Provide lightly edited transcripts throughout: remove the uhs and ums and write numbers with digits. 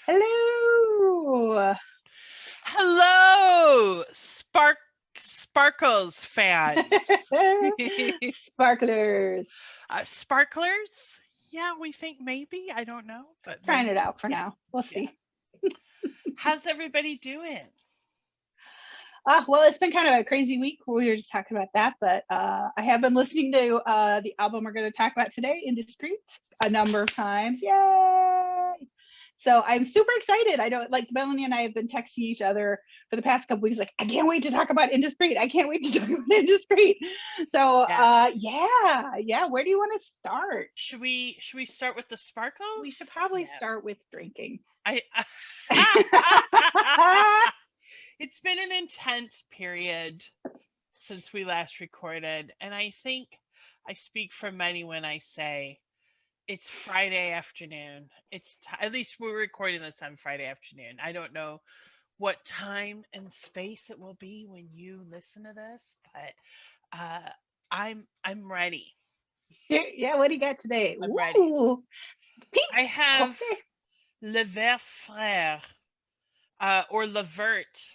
Hello. Hello, Sparkles fans. Sparklers. Sparklers? Yeah, we think maybe. I don't know, but Trying it maybe. out for Yeah, now. We'll yeah. see. How's everybody doing? Well, it's been kind of a crazy week. We were just talking about that, but I have been listening to the album we're going to talk about today, Indiscreet, a number of times. Yay! So I'm super excited. I know, like Melanie and I have been texting each other for the past couple weeks, like, I can't wait to talk about Indiscreet. I can't wait to talk about Indiscreet. So Yes. yeah. Where do you want to start? Should we start with the We should sparkles? probably Yeah. start with drinking. I It's been an intense period since we last recorded, and I think I speak for many when I say it's Friday afternoon. At least we're recording this on Friday afternoon. I don't know what time and space it will be when you listen to this, but I'm ready. Yeah, what do you got today? I'm ready. Ooh, pink I have coffee. Le Vert Frère, or Levert,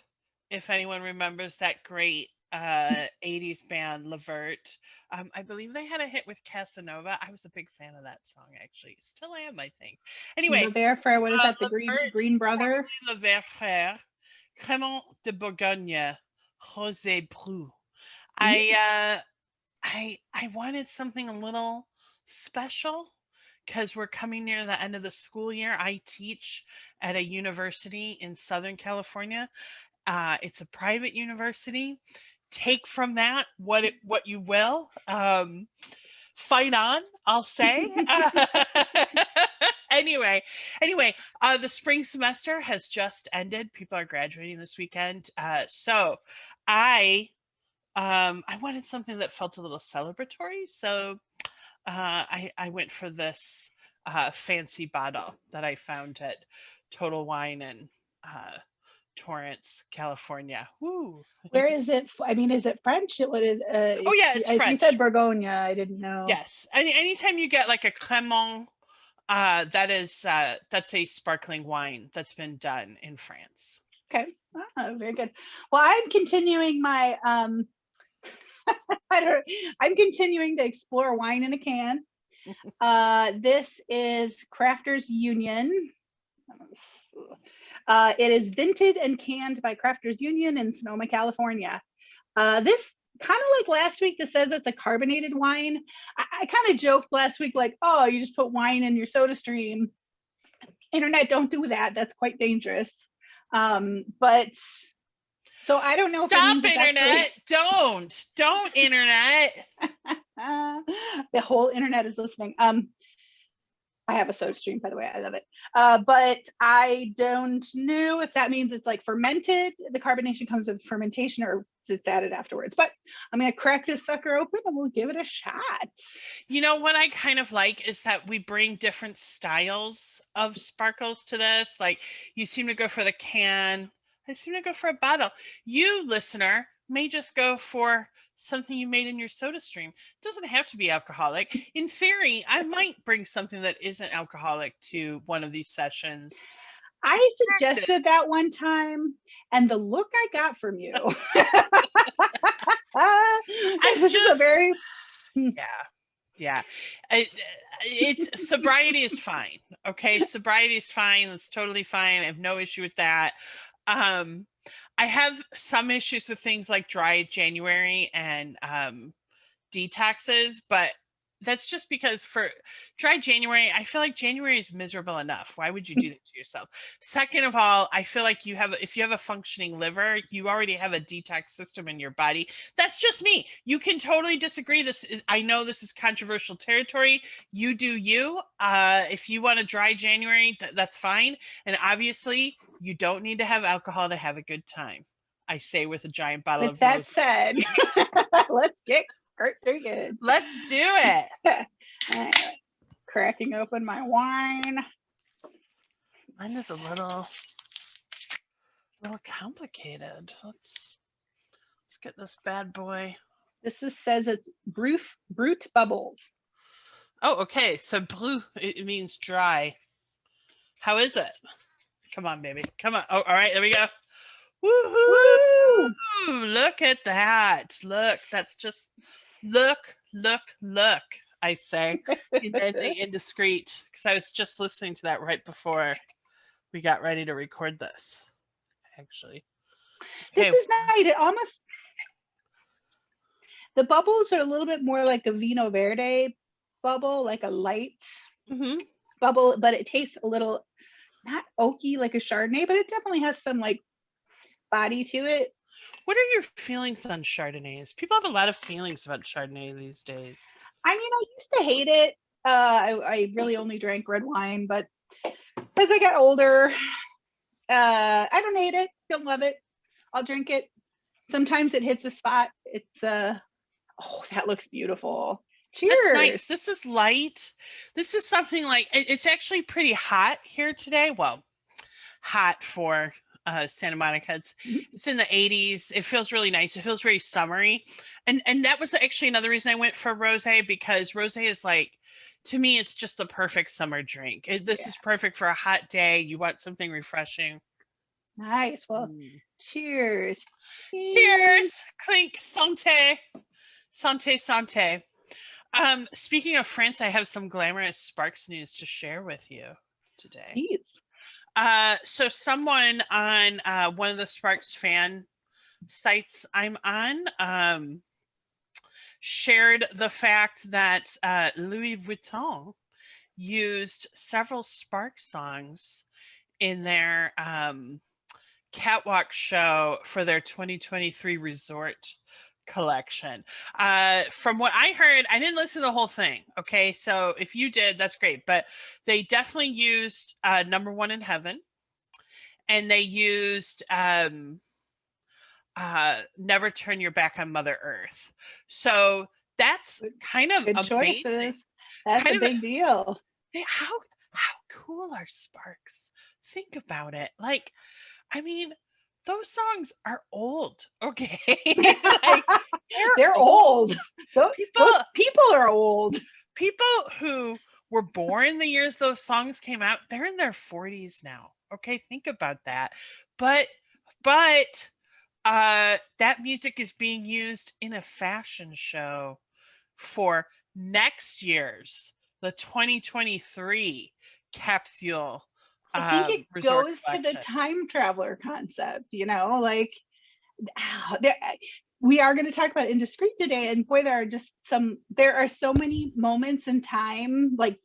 if anyone remembers that great 80s band Levert. I believe they had a hit with Casanova. I was a big fan of that song, actually. Still am, I think. Anyway, The Bear, what is that? The Levert, green brother? formerly Le Vert Frère, Crémant de Bourgogne, Rosé Brut. I Ooh, uh, I wanted something a little special because we're coming near the end of the school year. I teach at a university in Southern California. It's a private university. Take from that what you will. Fight on, I'll say. anyway, anyway, the spring semester has just ended. People are graduating this weekend. So I wanted something that felt a little celebratory, so I went for this fancy bottle that I found at Total Wine in uh, Torrance, California. Woo! where is it? I mean, is it French? What is? Oh yeah, it's As you said, French. Bourgogne. I didn't know. Yes. Anytime you get like a Clément, that's a sparkling wine that's been done in France. Okay, very good. Well, I'm continuing my I don't. I'm continuing to explore wine in a can. This is Crafters Union. It is vinted and canned by Crafters Union in Sonoma, California. This kind of like last week that says it's a carbonated wine. I kind of joked last week, like, oh, you just put wine in your soda stream. Internet, don't do that. That's quite dangerous. But so I don't know if that Stop means it's actually internet. Don't internet. the whole internet is listening. I have a soda stream, by the way. I love it. But I don't know if that means it's like fermented. The carbonation comes with fermentation or it's added afterwards. But I'm going to crack this sucker open and we'll give it a shot. You know what I kind of like is that we bring different styles of sparkles to this. Like you seem to go for the can. I seem to go for a bottle. You, listener, may just go for something you made in your soda stream. It doesn't have to be alcoholic. In theory, I might bring something that isn't alcoholic to one of these sessions. I suggested Practice. that one time, and the look I got from you. I'm This is a just very yeah. Yeah. It's sobriety is fine. Okay, sobriety is fine. That's totally fine. I have no issue with that. Um, I have some issues with things like dry January and detoxes, but that's just because for dry January, I feel like January is miserable enough. Why would you do that to yourself? Second of all, I feel like if you have a functioning liver, you already have a detox system in your body. That's just me. You can totally disagree. I know this is controversial territory. You do you. If you want a dry January, that's fine. And obviously, you don't need to have alcohol to have a good time. I say with a giant bottle with of that rose. said, let's get very good. Let's do it. Cracking open my wine. Mine is a little complicated. Let's get this bad boy. Says it's brute bubbles. Oh, okay. So blue it means dry. How is it? Come on, baby. Come on. Oh, all right. There we go. Woo! Woohoo! Look at that. Look, that's just look, look. I say, and then the Indiscreet, because I was just listening to that right before we got ready to record this. Actually, This hey, is nice. It almost, the bubbles are a little bit more like a Vino Verde bubble, like a light mm-hmm. bubble, but it tastes a little not oaky like a Chardonnay, but it definitely has some like body to it. What are your feelings on Chardonnays? People have a lot of feelings about Chardonnay these days. I mean, I used to hate it. I really only drank red wine, but as I got older, I don't hate it. Don't love it. I'll drink it. Sometimes it hits a spot. It's oh, that looks beautiful. That's Cheers. nice. This is light. This is something like it's actually pretty hot here today. Well, hot for Santa Monica. It's in the 80s. It feels really nice. It feels very summery. And that was actually another reason I went for rosé, because rosé is like, to me, it's just the perfect summer drink. This is perfect for a hot day. You want something refreshing. Nice. Well, cheers. Cheers. Clink. Santé. Santé, santé. Speaking of France, I have some glamorous Sparks news to share with you today. Please. So someone on one of the Sparks fan sites I'm on shared the fact that Louis Vuitton used several Sparks songs in their catwalk show for their 2023 resort collection. From what I heard, I didn't listen to the whole thing. Okay, so if you did, that's great. But they definitely used Number One in Heaven, and they used Never Turn Your Back on Mother Earth. So that's kind of Good amazing. choices. That's kind a big deal. How cool are Sparks? Think about it. Like, I mean, those songs are old, okay? Like, they're old. Those people are old. People who were born the years those songs came out, they're in their 40s now. Okay, think about that. But that music is being used in a fashion show for next year's, the 2023 capsule. I think it goes collection. to the time traveler concept, you know, like we are going to talk about Indiscreet today, and boy, there are so many moments in time, like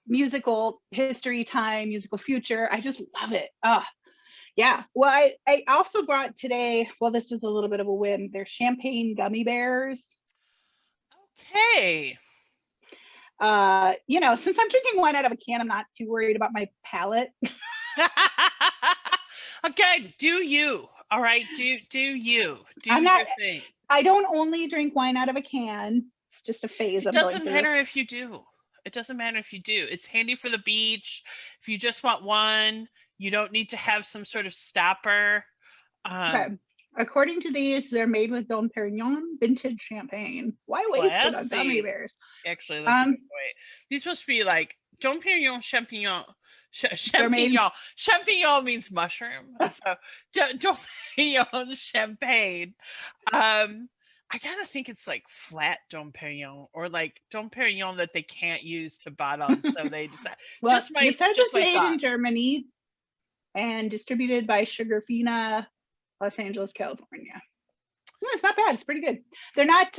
musical history, time, musical future. I just love it. Yeah. Well, I also brought today, well, this was a little bit of a whim. They're champagne gummy bears. Okay. You know, since I'm drinking wine out of a can, I'm not too worried about my palate. Okay, do you? All right, do you? Do I'm not, your thing. I don't only drink wine out of a can. It's just a phase. It doesn't matter if you do. It doesn't matter if you do. It's handy for the beach. If you just want one, you don't need to have some sort of stopper. Okay. According to these, they're made with Dom Perignon vintage champagne. Why waste it on gummy bears? Actually, that's a good point. These must be like Dom Perignon champignon. Champignon means mushroom. So Dom Perignon champagne. I gotta think it's like flat Dom Perignon, or like Dom Perignon that they can't use to bottle, so they decide. Well, it says it's made in Germany and distributed by Sugarfina, Los Angeles, California. No, it's not bad. It's pretty good. They're not,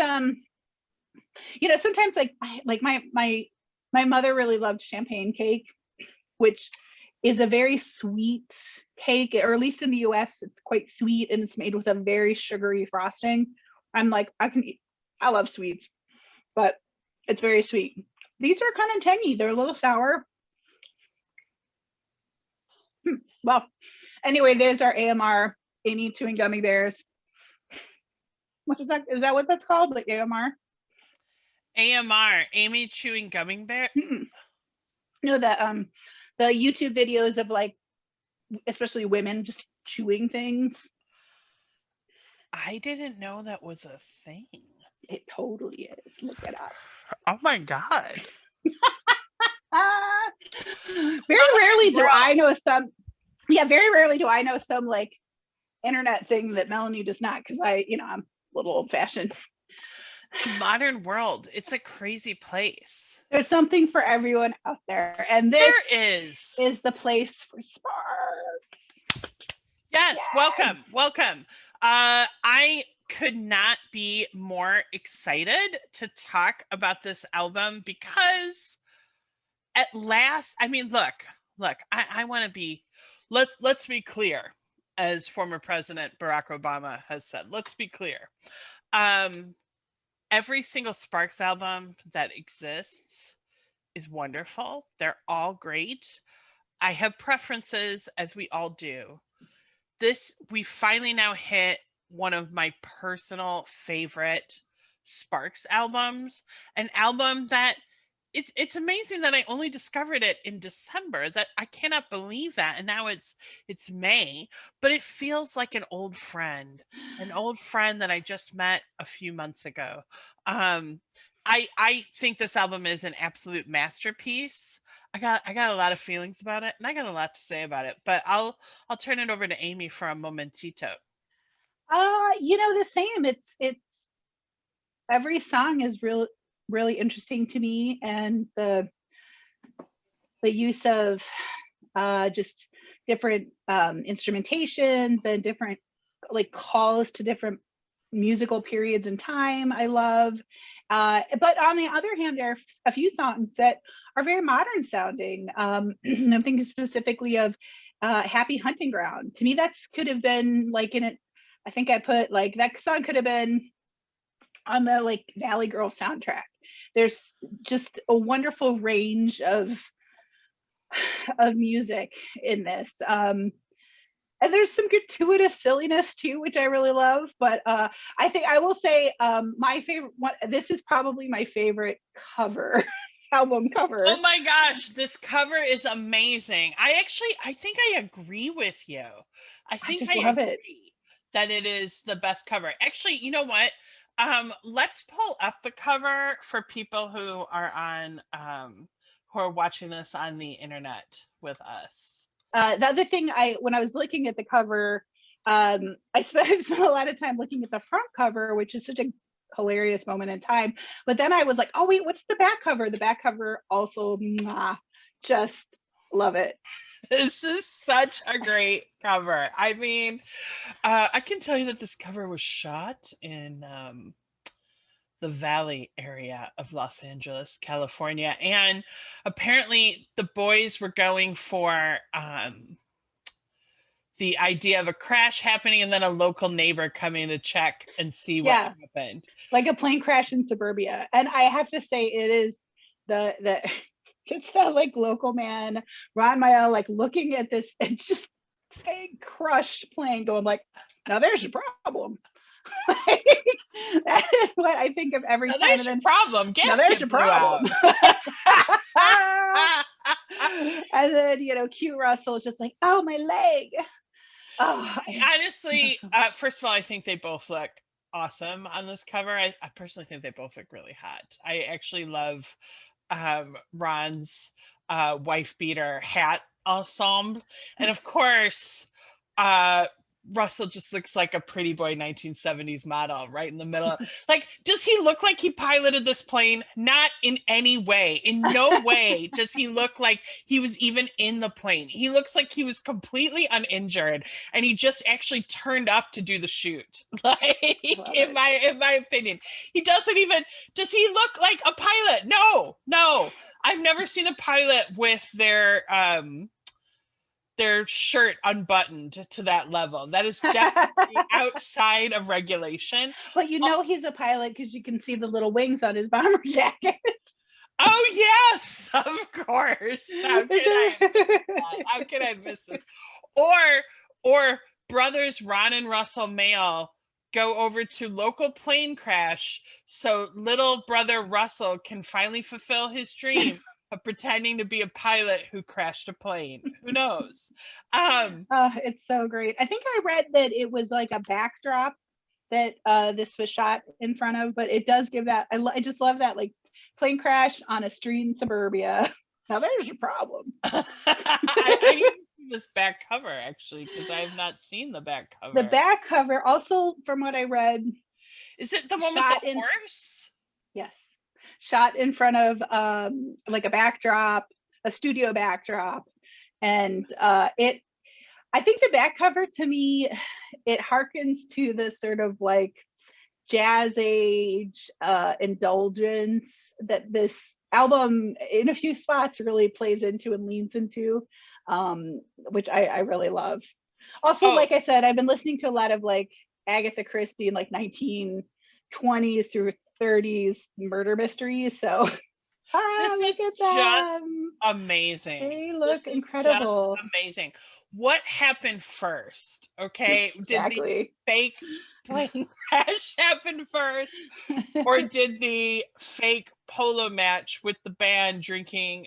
you know, sometimes like my mother really loved champagne cake, which is a very sweet cake, or at least in the US, it's quite sweet, and it's made with a very sugary frosting. I'm like, I love sweets, but it's very sweet. These are kind of tangy. They're a little sour. Well, anyway, there's our AMR, Amy chewing gummy bears. What is that? Is that what that's called? Like AMR? AMR, Amy chewing gummy bear? No, the YouTube videos of like, especially women just chewing things. I didn't know that was a thing. It totally is. Look it up. Oh my God. Very rarely do I know some. Yeah, very rarely do I know some like internet thing that Melanie does not, because I'm a little old fashioned. The modern world, it's a crazy place. There's something for everyone out there, and this There is. is the place for sparks. Yes, Yes. welcome. I could not be more excited to talk about this album because at last, I mean, look, I want to be, let's be clear, as former President Barack Obama has said, let's be clear. Every single Sparks album that exists is wonderful. They're all great. I have preferences, as we all do. We finally now hit one of my personal favorite Sparks albums, an album that it's amazing that I only discovered it in December. That I cannot believe that. And now it's May, but it feels like an old friend that I just met a few months ago. Um I think this album is an absolute masterpiece. I got a lot of feelings about it, and I got a lot to say about it, but I'll turn it over to Amy for a momentito. The same. It's every song is really interesting to me, and the use of just different instrumentations and different like calls to different musical periods in time I love. But on the other hand, there are a few songs that are very modern sounding. I'm thinking specifically of Happy Hunting Ground. To me, that could have been like in it. I think I put like that song could have been on the like Valley Girl soundtrack. There's just a wonderful range of music in this. And there's some gratuitous silliness too, which I really love. But I think I will say my favorite one. This is probably my favorite cover, album cover. Oh my gosh, this cover is amazing. I think I agree with you. I just I love it. agree that it is the best cover. Actually, you know what? Let's pull up the cover for people who are watching this on the internet with us. The other thing, when I was looking at the cover, I've spent a lot of time looking at the front cover, which is such a hilarious moment in time. But then I was like, oh wait, what's the back cover? The back cover also, just love it. This is such a great cover. I mean, I can tell you that this cover was shot in the Valley area of Los Angeles, California. And apparently the boys were going for the idea of a crash happening and then a local neighbor coming to check and see what happened. Like a plane crash in suburbia. And I have to say, it is the it's that like local man, Ron Mael, like looking at this and just saying crushed plane, going like, now there's your problem. That is what I think of every time. There's your problem. Now there's your problem. And then cute Russell is just like, oh, my leg. Oh, honestly, first of all, I think they both look awesome on this cover. I personally think they both look really hot. I actually love Ron's wife beater hat ensemble, and of course Russell just looks like a pretty boy 1970s model right in the middle. Like, does he look like he piloted this plane? Not in any way. In no way does he look like he was even in the plane. He looks like he was completely uninjured and he just actually turned up to do the shoot. Like, in my opinion, he doesn't even, does he look like a pilot? No. I've never seen a pilot with their shirt unbuttoned to that level. That is definitely outside of regulation. But he's a pilot because you can see the little wings on his bomber jacket. Oh yes, of course. How could I miss this? Or brothers Ron and Russell Mael go over to local plane crash so little brother Russell can finally fulfill his dream of pretending to be a pilot who crashed a plane. Who knows? It's so great. I think I read that it was like a backdrop that this was shot in front of, but it does give that. I just love that, like plane crash on a street in suburbia. Now there's your problem. I need to see this back cover actually, because I have not seen the back cover. The back cover, also from what I read, is it the one with the horse? Yes, shot in front of like a backdrop, a studio backdrop, and I think the back cover, to me, it harkens to this sort of like jazz age indulgence that this album in a few spots really plays into and leans into, which I really love. Also, like I said, I've been listening to a lot of like Agatha Christie in like 1920s through 30s murder mysteries. So this is just amazing. They look incredible. Just amazing. What happened first? Okay. Exactly. Did the fake plane crash happen first? Or did the fake polo match with the band drinking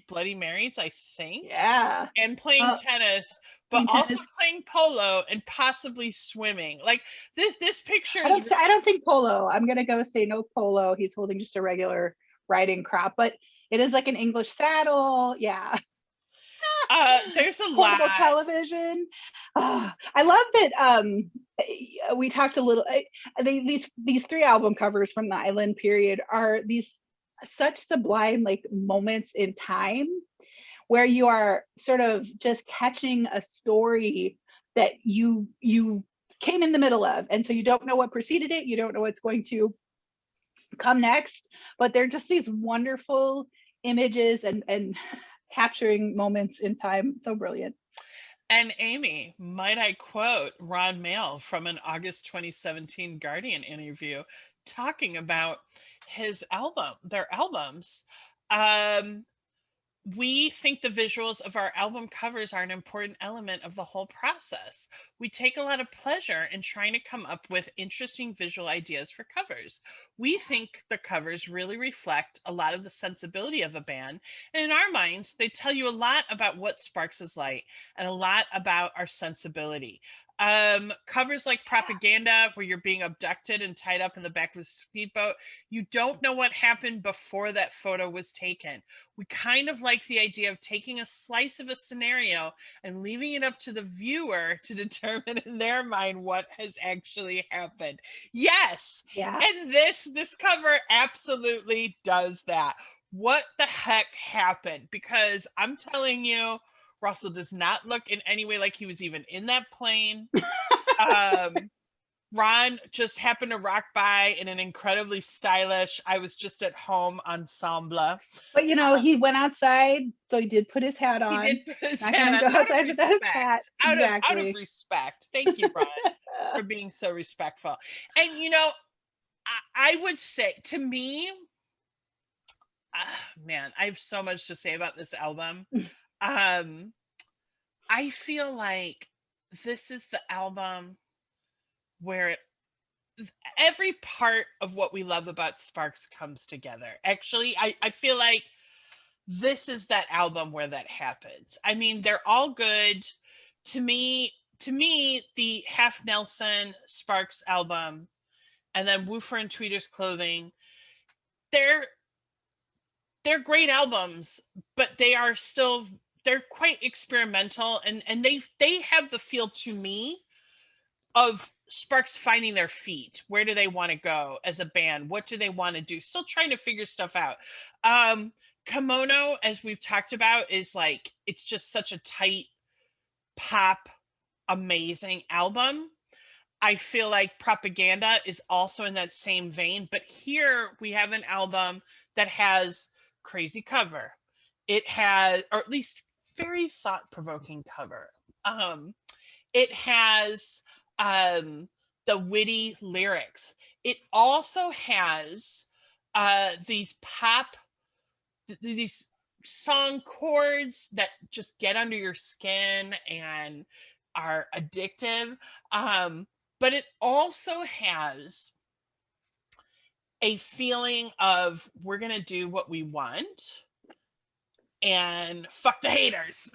Bloody Marys, I think? Yeah. And playing tennis, but also playing polo and possibly swimming. Like this picture is I don't think polo. I'm gonna go say no polo. He's holding just a regular riding crop, but it is like an English saddle. Yeah. There's a portable lot. television. I love that we talked a little these three album covers from the Island period are these such sublime like moments in time where you are sort of just catching a story that you came in the middle of, and so you don't know what preceded it, you don't know what's going to come next, but they're just these wonderful images and capturing moments in time. So brilliant. And Amy, might I quote Ron Mail from an August 2017 Guardian interview talking about their albums. We think the visuals of our album covers are an important element of the whole process. We take a lot of pleasure in trying to come up with interesting visual ideas for covers. We think the covers really reflect a lot of the sensibility of a band, and in our minds, they tell you a lot about what Sparks is like and a lot about our sensibility. Covers like Propaganda, where you're being abducted and tied up in the back of a speedboat, you don't know what happened before that photo was taken. We kind of like the idea of taking a slice of a scenario and leaving it up to the viewer to determine in their mind what has actually happened. Yes. Yeah. And this cover absolutely does that. What the heck happened? Because I'm telling you, Russell does not look in any way like he was even in that plane. Ron just happened to rock by in an incredibly stylish, I was just at home ensemble. But you know, he went outside, so he did put his hat on. He did put his Not hat gonna on go outside without his hat. Out of respect. Thank you, Ron, for being so respectful. And you know, I would say, to me, man, I have so much to say about this album. I feel like this is the album where every part of what we love about Sparks comes together. Actually, I feel like this is that album where that happens. I mean, they're all good. To me, the Half Nelson Sparks album and then Woofer and Tweeter's Clothing, they're great albums, but they're quite experimental, and they have the feel to me of Sparks finding their feet. Where do they want to go as a band? What do they want to do? Still trying to figure stuff out. Kimono, as we've talked about, is like, it's just such a tight pop, amazing album. I feel like Propaganda is also in that same vein, but here we have an album that has crazy cover. It has, or at least very thought-provoking cover. It has the witty lyrics. It also has these these song chords that just get under your skin and are addictive. But it also has a feeling of, we're going to do what we want and fuck the haters.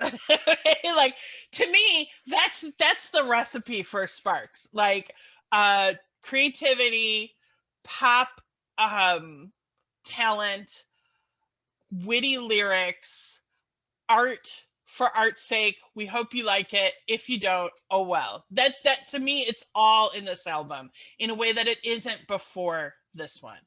Like, to me, that's the recipe for Sparks. Like, creativity, pop talent, witty lyrics, art for art's sake. We hope you like it. If you don't, oh well. That to me, it's all in this album in a way that it isn't before this one.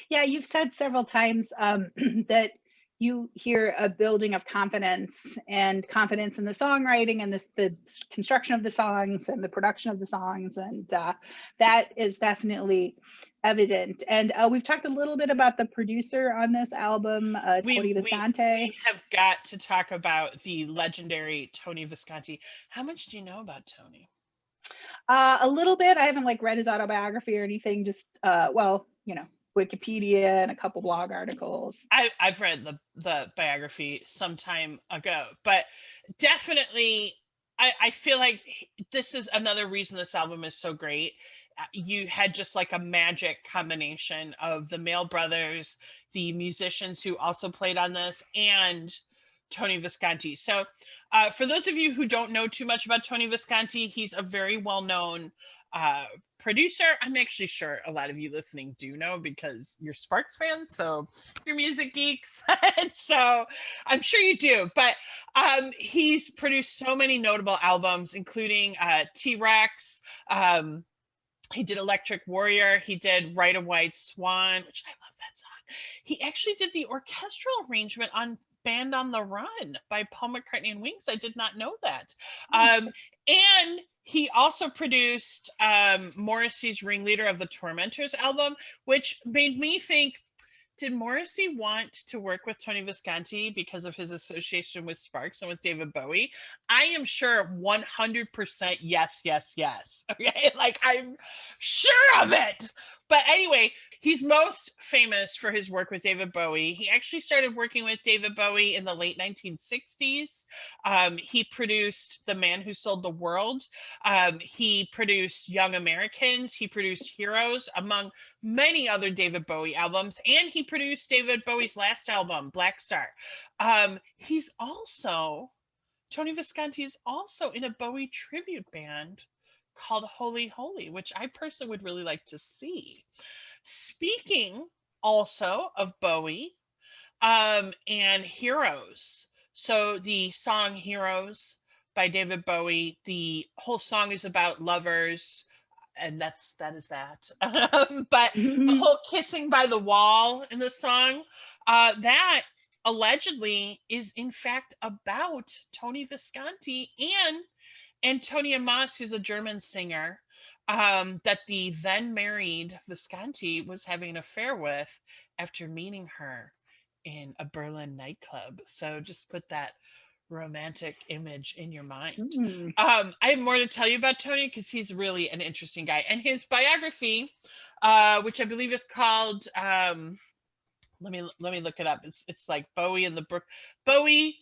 Yeah, you've said several times that you hear a building of confidence and confidence in the songwriting and the construction of the songs and the production of the songs. And that is definitely evident. And we've talked a little bit about the producer on this album, Tony Visconti. We have got to talk about the legendary Tony Visconti. How much do you know about Tony? A little bit. I haven't like read his autobiography or anything, just well, you know, Wikipedia and a couple blog articles. I've read the biography some time ago, but definitely I feel like this is another reason this album is so great. You had just like a magic combination of the Mail brothers, the musicians who also played on this, and Tony Visconti. So for those of you who don't know too much about Tony Visconti, he's a very well-known producer. I'm actually sure a lot of you listening do know because you're Sparks fans, so you're music geeks. So I'm sure you do. But he's produced so many notable albums, including T-Rex. He did Electric Warrior. He did Ride a White Swan, which I love that song. He actually did the orchestral arrangement on Band on the Run by Paul McCartney and Wings. I did not know that. And he also produced Morrissey's Ringleader of the Tormentors album, which made me think, did Morrissey want to work with Tony Visconti because of his association with Sparks and with David Bowie? I am sure 100% yes, yes, yes. Okay, like I'm sure of it. But anyway, he's most famous for his work with David Bowie. He actually started working with David Bowie in the late 1960s. He produced The Man Who Sold the World. He produced Young Americans. He produced Heroes, among many other David Bowie albums. And he produced David Bowie's last album, Black Star. He's also, Tony Visconti is also in a Bowie tribute band called Holy Holy, which I personally would really like to see. Speaking also of Bowie and Heroes. So the song Heroes by David Bowie, the whole song is about lovers, and that is that. But the whole kissing by the wall in the song, that allegedly is in fact about Tony Visconti and Antonia Moss, who's a German singer, that the then married Visconti was having an affair with after meeting her in a Berlin nightclub. So just put that romantic image in your mind. I have more to tell you about Tony because he's really an interesting guy. And his biography, which I believe is called, let me look it up. It's like Bowie and the Bowie,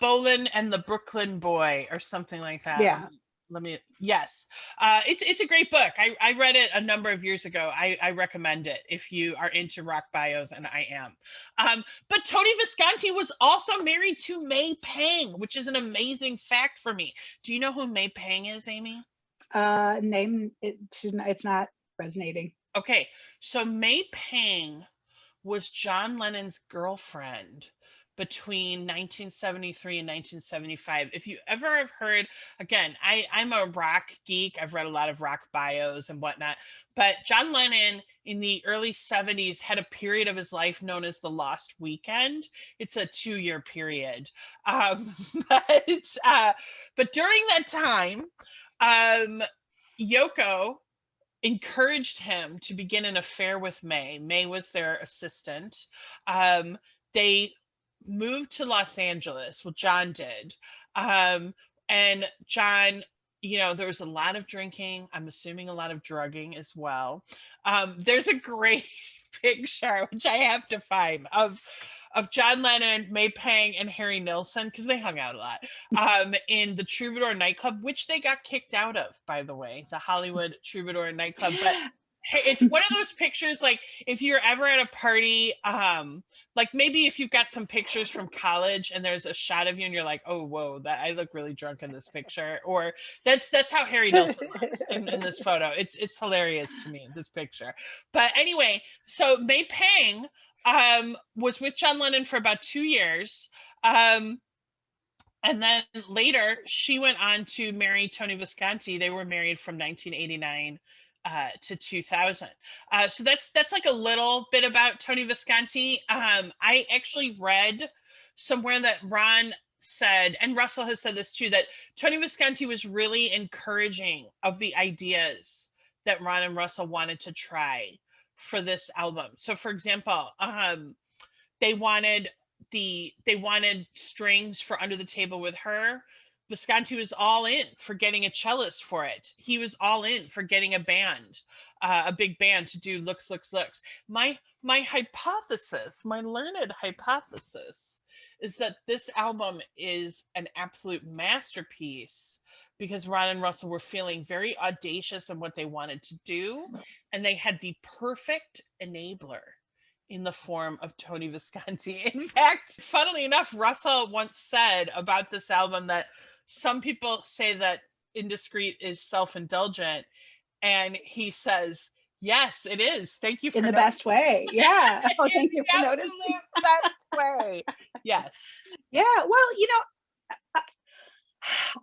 Bolin and the Brooklyn Boy or something like that. Yeah. Yes. It's a great book. I read it a number of years ago. I recommend it if you are into rock bios, and I am. But Tony Visconti was also married to May Pang, which is an amazing fact for me. Do you know who May Pang is, Amy? It's not resonating. Okay, so May Pang was John Lennon's girlfriend between 1973 and 1975. If you ever have heard, again, I'm a rock geek. I've read a lot of rock bios and whatnot, but John Lennon in the early 70s had a period of his life known as the Lost Weekend. It's a 2-year period. But during that time, Yoko encouraged him to begin an affair with May. May was their assistant. They moved to Los Angeles. Well, John did. And John, there was a lot of drinking. I'm assuming a lot of drugging as well. There's a great picture, which I have to find, of John Lennon, May Pang, and Harry Nilsson, because they hung out a lot, in the Troubadour nightclub, which they got kicked out of, by the way, the Hollywood Troubadour nightclub. But it's one of those pictures, like if you're ever at a party, like maybe if you've got some pictures from college and there's a shot of you and you're like, oh, whoa, that I look really drunk in this picture. Or that's how Harry Nilsson looks in this photo. It's hilarious to me, this picture. But anyway, so May Pang was with John Lennon for about 2 years. And then later, she went on to marry Tony Visconti. They were married from 1989 to 2000. So that's like a little bit about Tony Visconti. I actually read somewhere that Ron said, and Russell has said this too, that Tony Visconti was really encouraging of the ideas that Ron and Russell wanted to try for this album. So, for example, they wanted they wanted strings for Under the Table with Her. Visconti was all in for getting a cellist for it. He was all in for getting a band, a big band to do Looks, Looks, Looks. My hypothesis, my learned hypothesis, is that this album is an absolute masterpiece because Ron and Russell were feeling very audacious in what they wanted to do, and they had the perfect enabler in the form of Tony Visconti. In fact, funnily enough, Russell once said about this album that some people say that Indiscreet is self-indulgent, and he says, yes, it is. Thank you for in the noticing. best way. Yeah. Oh, thank you for noticing. Absolute best way. Yes. Yeah. Well,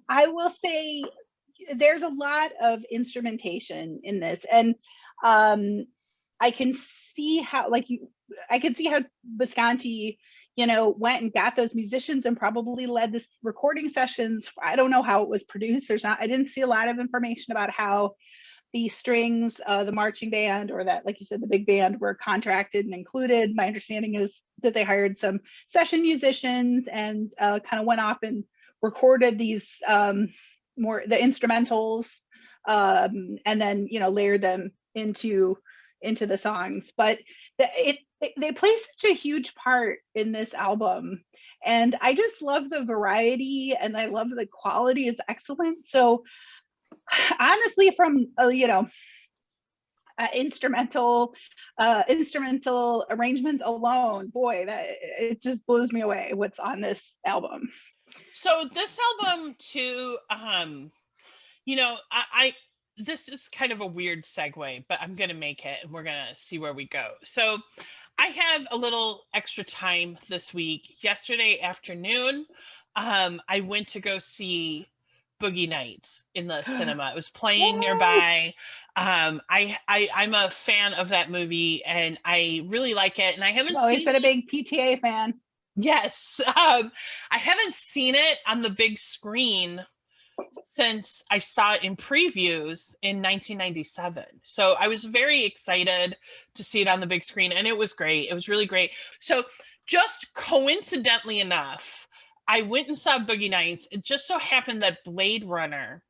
I will say there's a lot of instrumentation in this, and I can see how, I can see how Visconti, went and got those musicians and probably led this recording sessions. I don't know how it was produced. I didn't see a lot of information about how the strings, the marching band, or that, like you said, the big band were contracted and included. My understanding is that they hired some session musicians and kind of went off and recorded these more the instrumentals, and then layered them into the songs. But they play such a huge part in this album, and I just love the variety, and I love the quality is excellent. So honestly, from instrumental arrangements alone, boy, that it just blows me away what's on this album. So this album too, I this is kind of a weird segue, but I'm gonna make it and we're gonna see where we go. So I have a little extra time this week. Yesterday afternoon, I went to go see Boogie Nights in the cinema. It was playing nearby. I'm a fan of that movie and I really like it. And I haven't always been a big PTA fan. Yes. I haven't seen it on the big screen since I saw it in previews in 1997. So I was very excited to see it on the big screen, and it was great. It was really great. So just coincidentally enough, I went and saw Boogie Nights. It just so happened that Blade Runner,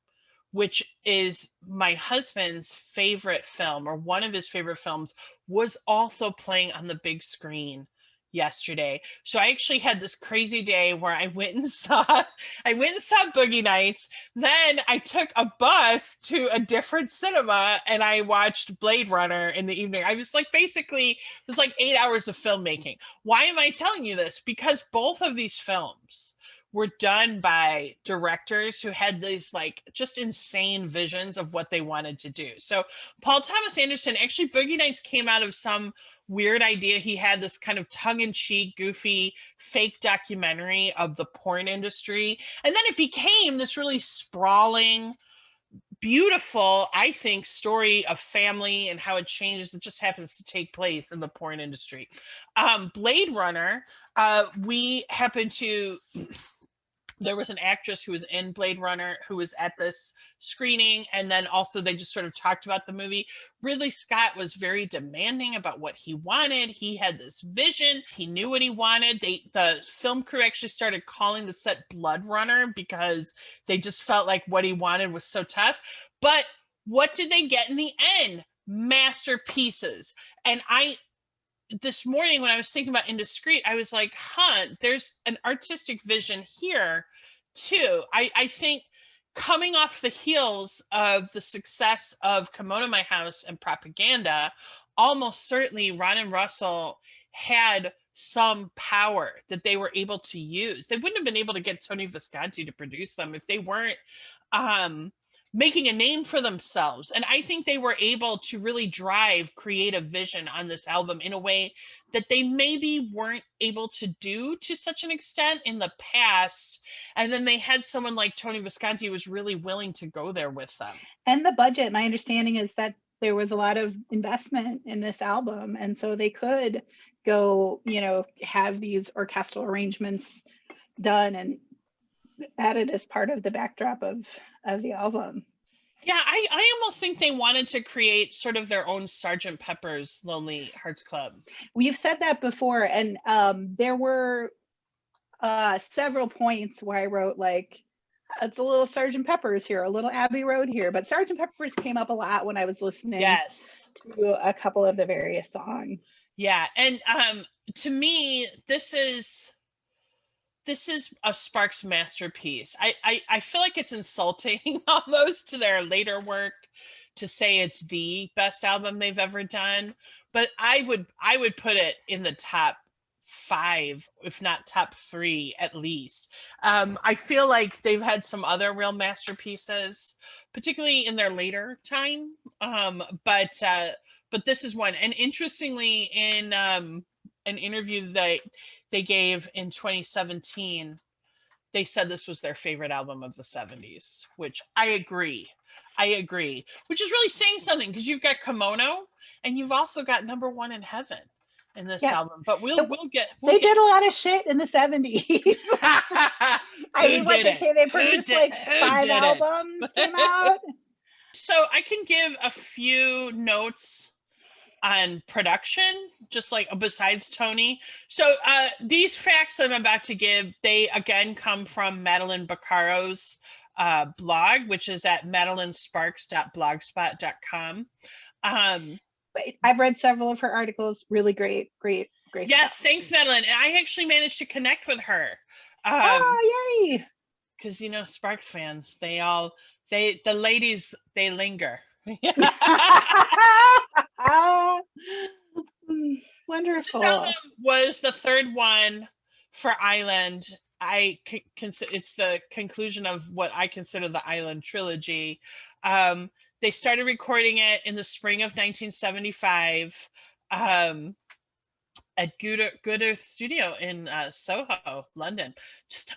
which is my husband's favorite film, or one of his favorite films, was also playing on the big screen yesterday. So I actually had this crazy day where I went and saw Boogie Nights. Then I took a bus to a different cinema and I watched Blade Runner in the evening. I was like, basically, it was like 8 hours of filmmaking. Why am I telling you this? Because both of these films were done by directors who had these like just insane visions of what they wanted to do. So Paul Thomas Anderson, actually Boogie Nights came out of some weird idea. He had this kind of tongue-in-cheek, goofy, fake documentary of the porn industry. And then it became this really sprawling, beautiful, I think, story of family and how it changes. It just happens to take place in the porn industry. Blade Runner, we happen to... There was an actress who was in Blade Runner who was at this screening, and then also they just sort of talked about the movie. Ridley Scott was very demanding about what he wanted. He had this vision. He knew what he wanted. The film crew actually started calling the set Blood Runner because they just felt like what he wanted was so tough. But what did they get in the end? Masterpieces. And this morning when I was thinking about Indiscreet, I was like, there's an artistic vision here too. I think coming off the heels of the success of Kimono My House and Propaganda, almost certainly Ron and Russell had some power that they were able to use. They wouldn't have been able to get Tony Visconti to produce them if they weren't making a name for themselves. And I think they were able to really drive creative vision on this album in a way that they maybe weren't able to do to such an extent in the past. And then they had someone like Tony Visconti who was really willing to go there with them. And the budget, my understanding is that there was a lot of investment in this album, and so they could go, you know, have these orchestral arrangements done and added as part of the backdrop of the album. Yeah, I almost think they wanted to create sort of their own Sgt. Pepper's Lonely Hearts Club. We've said that before, and there were several points where I wrote like, it's a little Sgt. Pepper's here, a little Abbey Road here, but Sgt. Pepper's came up a lot when I was listening to a couple of the various songs. Yeah, and to me, this is a Sparks masterpiece. I feel like it's insulting almost to their later work to say it's the best album they've ever done, but I would put it in the top 5, if not top 3 at least. I feel like they've had some other real masterpieces, particularly in their later time, but this is one. And interestingly, in an interview that they gave in 2017, they said this was their favorite album of the 70s, which I agree, which is really saying something, because you've got Kimono and you've also got Number One in Heaven in this album. But they did a lot of shit in the 70s. I mean, they produced like 5 albums came out. So I can give a few notes on production, just like besides Tony. So these facts that I'm about to give, they again come from Madeline Baccaro's blog, which is at madelinesparks.blogspot.com. I've read several of her articles. Really great yes, stuff. Thanks, Madeline. And I actually managed to connect with her. Yay! Because, you know, Sparks fans, the ladies, they linger. Wonderful. This album was the third one for Island. It's the conclusion of what I consider the Island trilogy. They started recording it in the spring of 1975 at Good Earth Studio in Soho, London. Just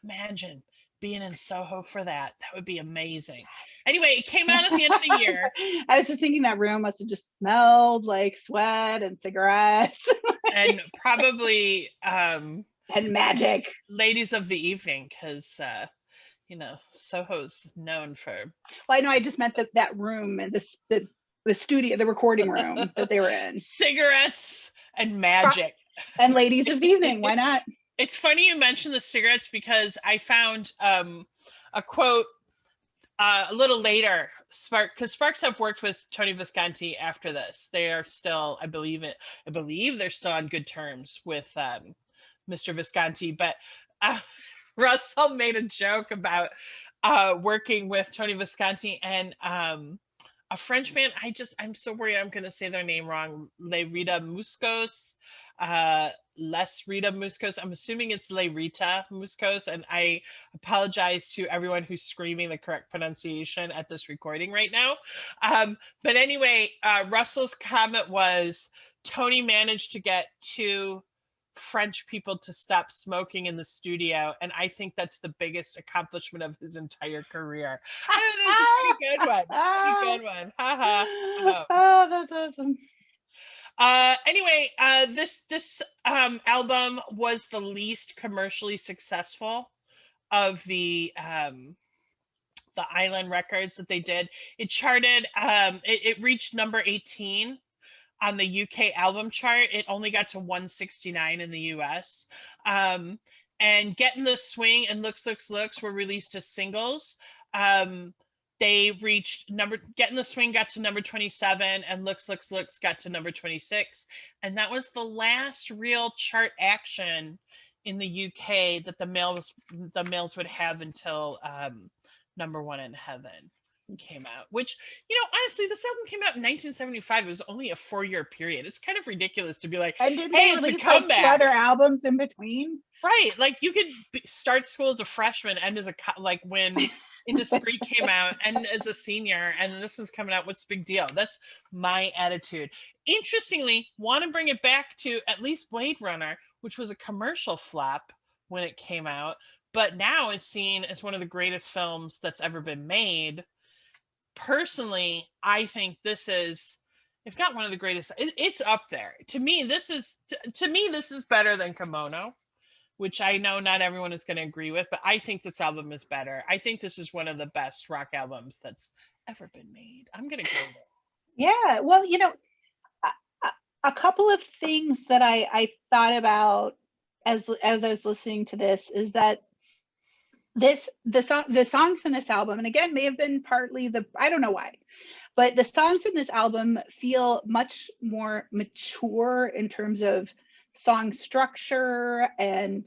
imagine being in Soho for that. That would be amazing. Anyway, it came out at the end of the year. I was just thinking that room must have just smelled like sweat and cigarettes. And probably and magic. Ladies of the evening, because you know, Soho's known for. Well, I know, I just meant that room and the studio, the recording room that they were in. Cigarettes and magic. And ladies of the evening, why not? It's funny you mentioned the cigarettes, because I found a quote a little later. Because Sparks have worked with Tony Visconti after this. They are still, I believe they're still on good terms with Mr. Visconti. But Russell made a joke about working with Tony Visconti and a French band. I'm so worried I'm going to say their name wrong. Les Rita Muscos. Les Rita Muscos. I'm assuming it's Les Rita Muscos, and I apologize to everyone who's screaming the correct pronunciation at this recording right now. But anyway, Russell's comment was, Tony managed to get 2 French people to stop smoking in the studio, and I think that's the biggest accomplishment of his entire career. That's a pretty good one. Pretty good one. Oh, that's awesome. Anyway, this album was the least commercially successful of the Island records that they did. It charted, it reached number 18 on the UK album chart. It only got to 169 in the US. And Get in the Swing and Looks were released as singles. They reached Get in the Swing got to number 27, and Looks got to number 26. And that was the last real chart action in the UK that the males would have until Number One in Heaven came out, which, you know, honestly, this album came out in 1975. It was only a 4-year period. It's kind of ridiculous to be like, and didn't hey, they release like 2 other albums in between? Right, like you could start school as a freshman, end as when Indiscreet came out and as a senior, and then this one's coming out. What's the big deal? That's my attitude. Interestingly, want to bring it back to at least Blade Runner, which was a commercial flop when it came out, but now is seen as one of the greatest films that's ever been made. Personally, I think this is, if not one of the greatest, it's up there. To me, this is better than Kimono, which I know not everyone is going to agree with, but I think this album is better. I think this is one of the best rock albums that's ever been made. I'm going to go there. Yeah, well, a couple of things that I thought about as I was listening to this is that the songs in this album, and again, may have been partly I don't know why, but the songs in this album feel much more mature in terms of song structure. And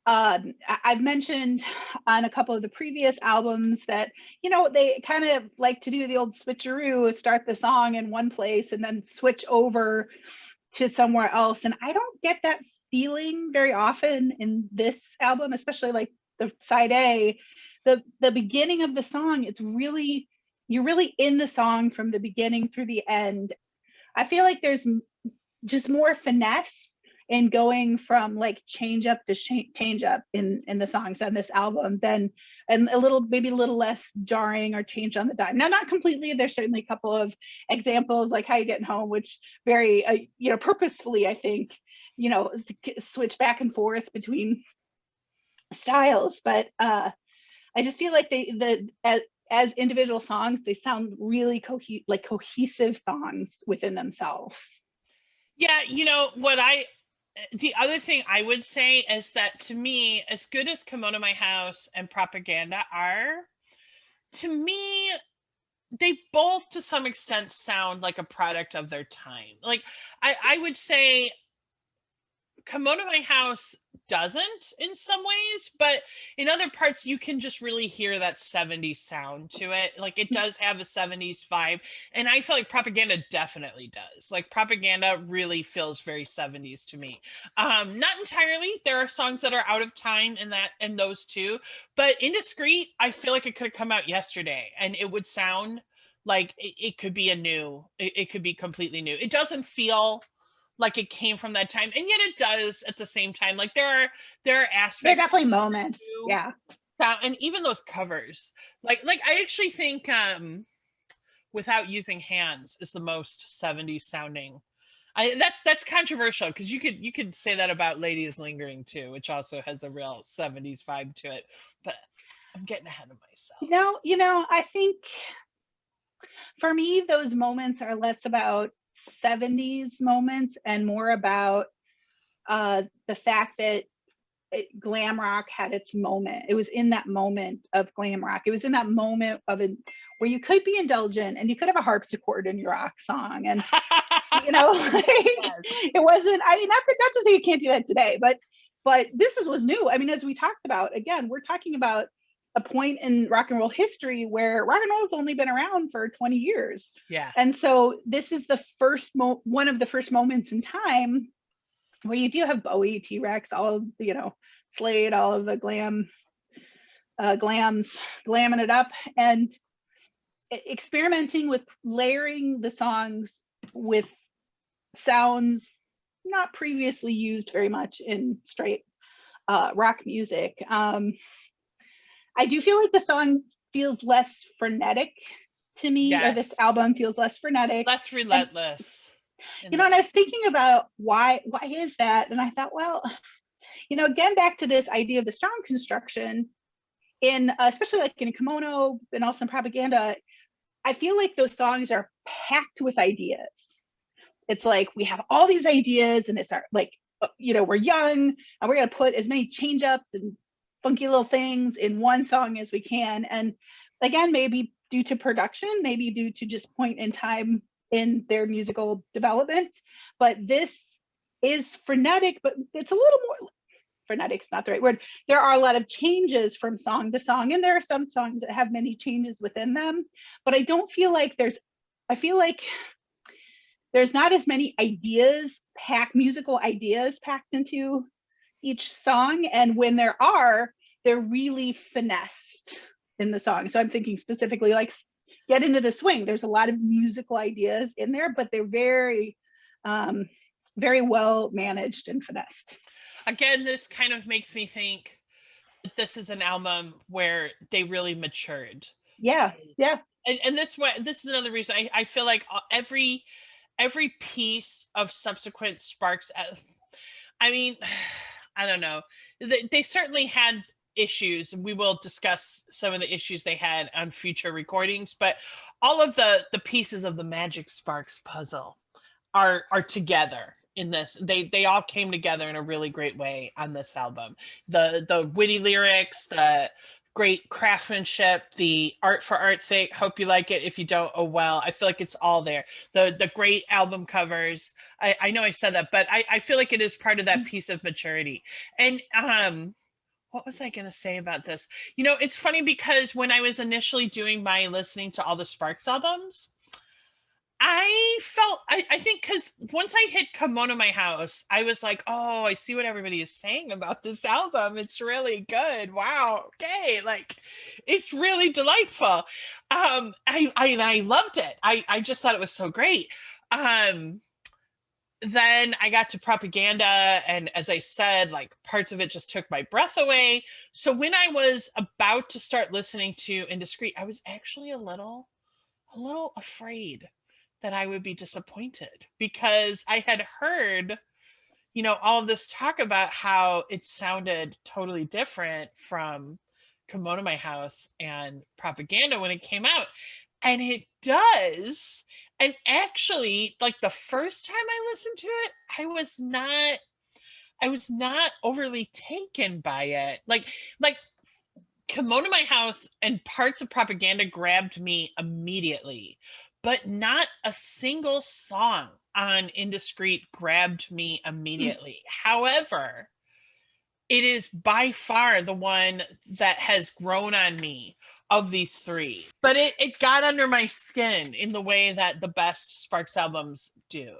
I've mentioned on a couple of the previous albums that, they kind of like to do the old switcheroo, start the song in one place and then switch over to somewhere else. And I don't get that feeling very often in this album, especially like the side A. The beginning of the song, you're really in the song from the beginning through the end. I feel like there's just more finesse in going from like change up to change up in the songs on this album than, and maybe a little less jarring or change on the dime. Now, not completely. There's certainly a couple of examples like How You Getting Home, which very purposefully, I think, switch back and forth between styles. But I just feel like as individual songs, they sound really cohesive songs within themselves. Yeah, the other thing I would say is that, to me, as good as Come On to My House and Propaganda are, to me, they both to some extent sound like a product of their time. Like, I would say Come On to My House doesn't in some ways, but in other parts you can just really hear that 70s sound to it. Like, it does have a 70s vibe, and I feel like Propaganda definitely does. Like, Propaganda really feels very 70s to me. Not entirely. There are songs that are out of time in those two, but Indiscreet, I feel like it could have come out yesterday and it would sound like it could be it could be completely new. It doesn't feel like it came from that time, and yet it does at the same time. Like, there are aspects, there are definitely moments, yeah, and even those covers, like I actually think Without Using Hands is the most 70s sounding. That's controversial, because you could say that about Lady Is Lingering too, which also has a real 70s vibe to it, but I'm getting ahead of myself. I think for me those moments are less about 70s moments and more about the fact that glam rock had its moment. It was in that moment of glam rock. It was in that moment of it where you could be indulgent and you could have a harpsichord in your rock song, and yes. It wasn't. I mean, not to say you can't do that today, but this was new. I mean, as we talked about, again, we're talking about a point in rock and roll history where rock and roll has only been around for 20 years. Yeah. And so this is the first one of the first moments in time where you do have Bowie, T-Rex, all of Slade, all of the glams glamming it up and experimenting with layering the songs with sounds not previously used very much in straight rock music. I do feel like the song feels less frenetic to me, yes. Or this album feels less frenetic, less relentless. And I was thinking about why is that? And I thought, well, again, back to this idea of the song construction in especially like in Kimono and also in Propaganda, I feel like those songs are packed with ideas. It's like we have all these ideas and it's we're young and we're going to put as many change ups and funky little things in one song as we can. And again, maybe due to production, maybe due to just point in time in their musical development, but this is frenetic, but it's a little more frenetic's not the right word. There are a lot of changes from song to song, and there are some songs that have many changes within them, but I don't feel like I feel like there's not as many musical ideas packed into each song, and when there are, they're really finessed. in the song. So I'm thinking specifically like Get Into the Swing. There's a lot of musical ideas in there, but they're very, very well managed and finessed. Again, this kind of makes me think that this is an album where they really matured. Yeah, yeah. And this is another reason I feel like every piece of subsequent Sparks, I mean, I don't know. They certainly had issues. We will discuss some of the issues they had on future recordings, but all of the pieces of the Magic Sparks puzzle are together in this. They all came together in a really great way on this album. The witty lyrics, the great craftsmanship, the art for art's sake. Hope you like it. If you don't, oh well. I feel like it's all there. The great album covers. I know I said that, but I feel like it is part of that piece of maturity. And what was I going to say about this? You know, it's funny because when I was initially doing my listening to all the Sparks albums, I think because once I hit Come On to My House, I was like, oh, I see what everybody is saying about this album. It's really good. Wow. Okay. Like, it's really delightful. I loved it. I just thought it was so great. Then I got to Propaganda, and as I said, like parts of it just took my breath away. So when I was about to start listening to Indiscreet, I was actually a little afraid that I would be disappointed, because I had heard, you know, all of this talk about how it sounded totally different from Come On to My House and Propaganda when it came out. And it does. And actually, like the first time I listened to it, I was not overly taken by it. Like Come On to My House and parts of Propaganda grabbed me immediately, but not a single song on Indiscreet grabbed me immediately. However, it is by far the one that has grown on me of these three. But it got under my skin in the way that the best Sparks albums do.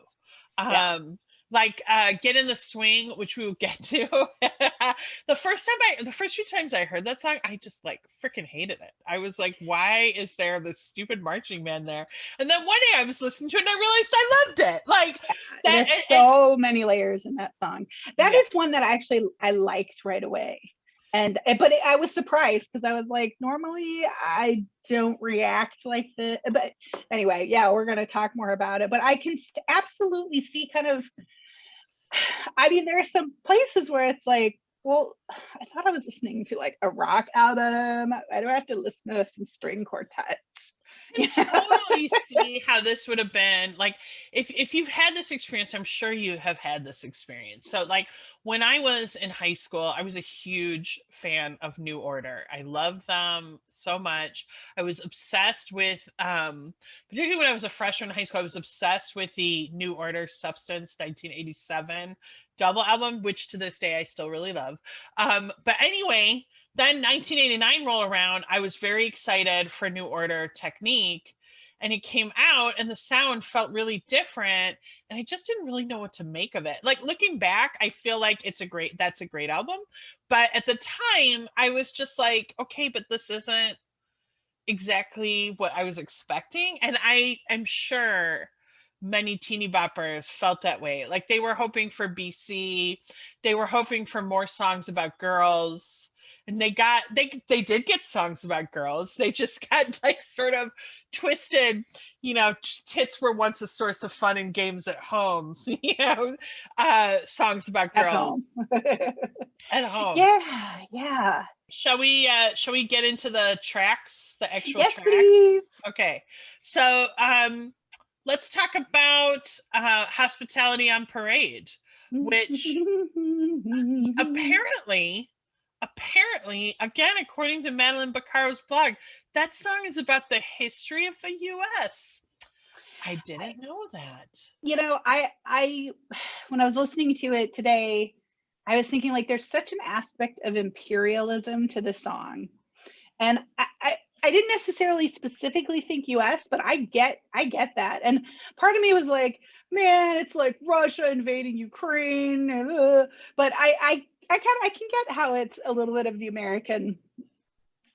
Yeah. Like Get in the Swing, which we will get to. The first few times I heard that song, I just like freaking hated it. I was like, why is there this stupid marching band there? And then one day I was listening to it and I realized I loved it. Like that, there's so many layers in that song. That is one that I liked right away. But I was surprised because I was like, normally I don't react like this. But anyway, yeah, we're going to talk more about it. But I can absolutely see kind of, I mean, there are some places where it's like, well, I thought I was listening to like a rock album. I don't have to listen to some string quartets. I can totally see how this would have been like if you've had this experience. I'm sure you have had this experience. So like when I was in high school, I was a huge fan of New Order. I loved them so much. I was obsessed with particularly when I was a freshman in high school, I was obsessed with the New Order Substance 1987 double album, which to this day I still really love. But anyway, then 1989 roll around, I was very excited for New Order Technique, and it came out and the sound felt really different, and I just didn't really know what to make of it. Like looking back, I feel like that's a great album, but at the time I was just like, okay, but this isn't exactly what I was expecting. And I am sure many teeny boppers felt that way. Like they were hoping for BC, they were hoping for more songs about girls, and they did get songs about girls. They just got like sort of twisted, you know, tits were once a source of fun and games at home, you know, songs about girls at home. Yeah. Shall we get into the tracks, the actual yes, tracks? Please. Okay. So let's talk about Hospitality on Parade, which apparently, again, according to Madeline Baccaro's blog, that song is about the history of the US. I didn't know that. You know, I when I was listening to it today, I was thinking like there's such an aspect of imperialism to the song. And I didn't necessarily specifically think US, but I get that. And part of me was like, man, it's like Russia invading Ukraine. But I can get how it's a little bit of the American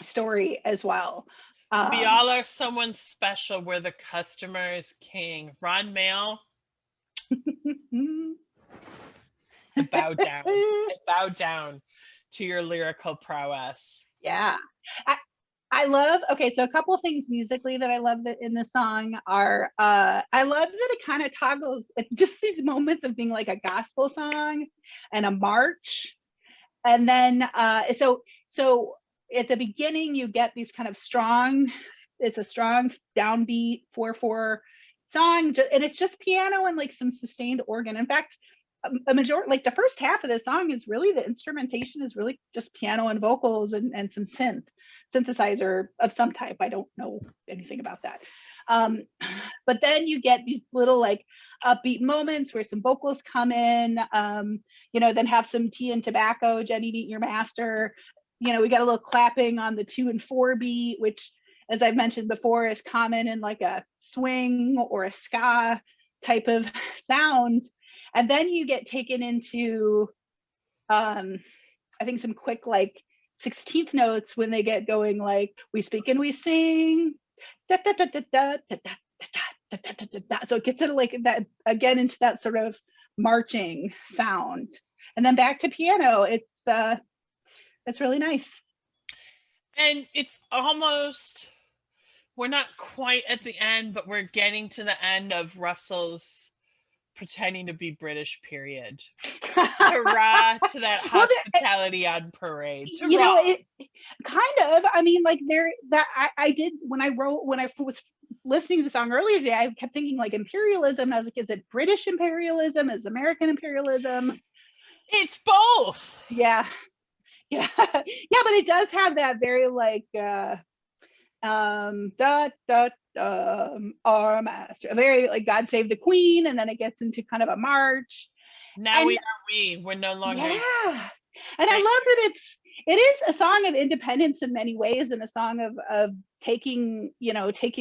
story as well. We all are someone special. We're the customer is king. Ron Mail, I bow down. I bow down to your lyrical prowess. Yeah. I love, okay, so a couple of things musically that I love that in the song are, I love that it kind of toggles just these moments of being like a gospel song and a march. And then, so at the beginning, you get these kind of strong, it's a strong downbeat 4/4 song, and it's just piano and like some sustained organ. In fact, a majority, like the first half of the song is really, the instrumentation is really just piano and vocals and some synthesizer of some type. I don't know anything about that. But then you get these little like upbeat moments where some vocals come in, then have some tea and tobacco, Jenny meet your master. We got a little clapping on the 2 and 4 beat, which, as I've mentioned before, is common in like a swing or a ska type of sound. And then you get taken into, I think, some quick like 16th notes when they get going, like we speak and we sing. Da, da, da, da, da, da, da, da, da, da, da. So it gets into like that again, into that sort of marching sound, and then back to piano. It's really nice. And it's almost, we're not quite at the end, but we're getting to the end of Russell's pretending to be British period. Hurrah to that hospitality on parade. It kind of, I mean, like I did when I was listening to the song earlier today, I kept thinking like imperialism. I was like, is it British imperialism? Is American imperialism? It's both. Yeah. But it does have that very like our master, very like God Save the Queen, and then it gets into kind of a march. Now we're no longer. Yeah. And I love that it is a song of independence in many ways, and a song of taking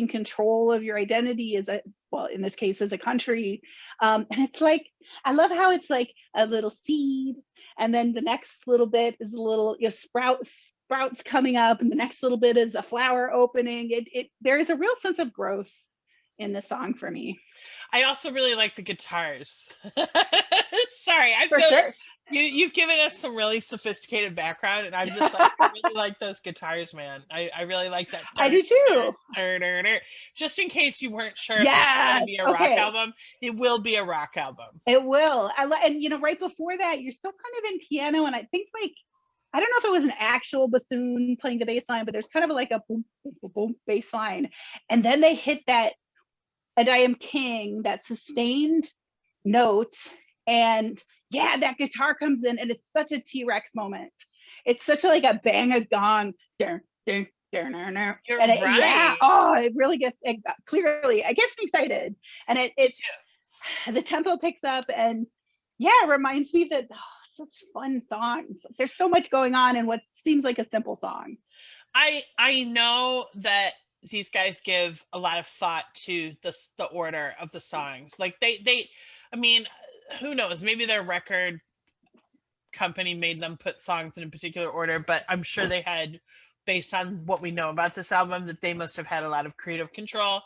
control of your identity as in this case as a country. And it's like, I love how it's like a little seed, and then the next little bit is a little sprouts coming up, and the next little bit is a flower opening. There is a real sense of growth in the song for me. I also really like the guitars. Sorry, I for feel sure. You've given us some really sophisticated background, and I'm just like, I really like those guitars, man. I really like that. I do too. Just in case you weren't sure if it's going to be a rock album, it will be a rock album. It will. And right before that, you're still kind of in piano, and I think like, I don't know if it was an actual bassoon playing the bass line, but there's kind of like a boom, boom, boom bass line, and then they hit that "And I Am King," that sustained note, and that guitar comes in, and it's such a T-Rex moment. It's such like a bang of gong. You're and right. It really gets clearly. It gets me excited, and it's the tempo picks up, and it reminds me that such fun songs. There's so much going on in what seems like a simple song. I know that these guys give a lot of thought to the order of the songs. Like they I mean, who knows, maybe their record company made them put songs in a particular order, but I'm sure they had, based on what we know about this album, that they must have had a lot of creative control.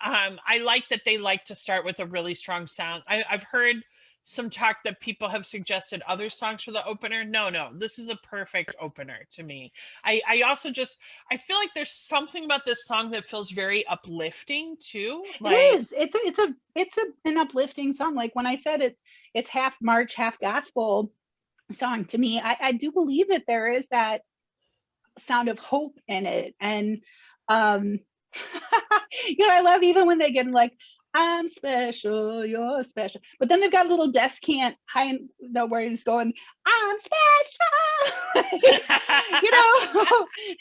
I like that they like to start with a really strong sound. I've heard some talk that people have suggested other songs for the opener. No, this is a perfect opener to me. I also just, I feel like there's something about this song that feels very uplifting too. Like, it is. It's an uplifting song. Like when I said it's half march, half gospel song, to me, I do believe that there is that sound of hope in it. And I love even when they get like, I'm special, you're special. But then they've got a little descant high note where he's going, I'm special,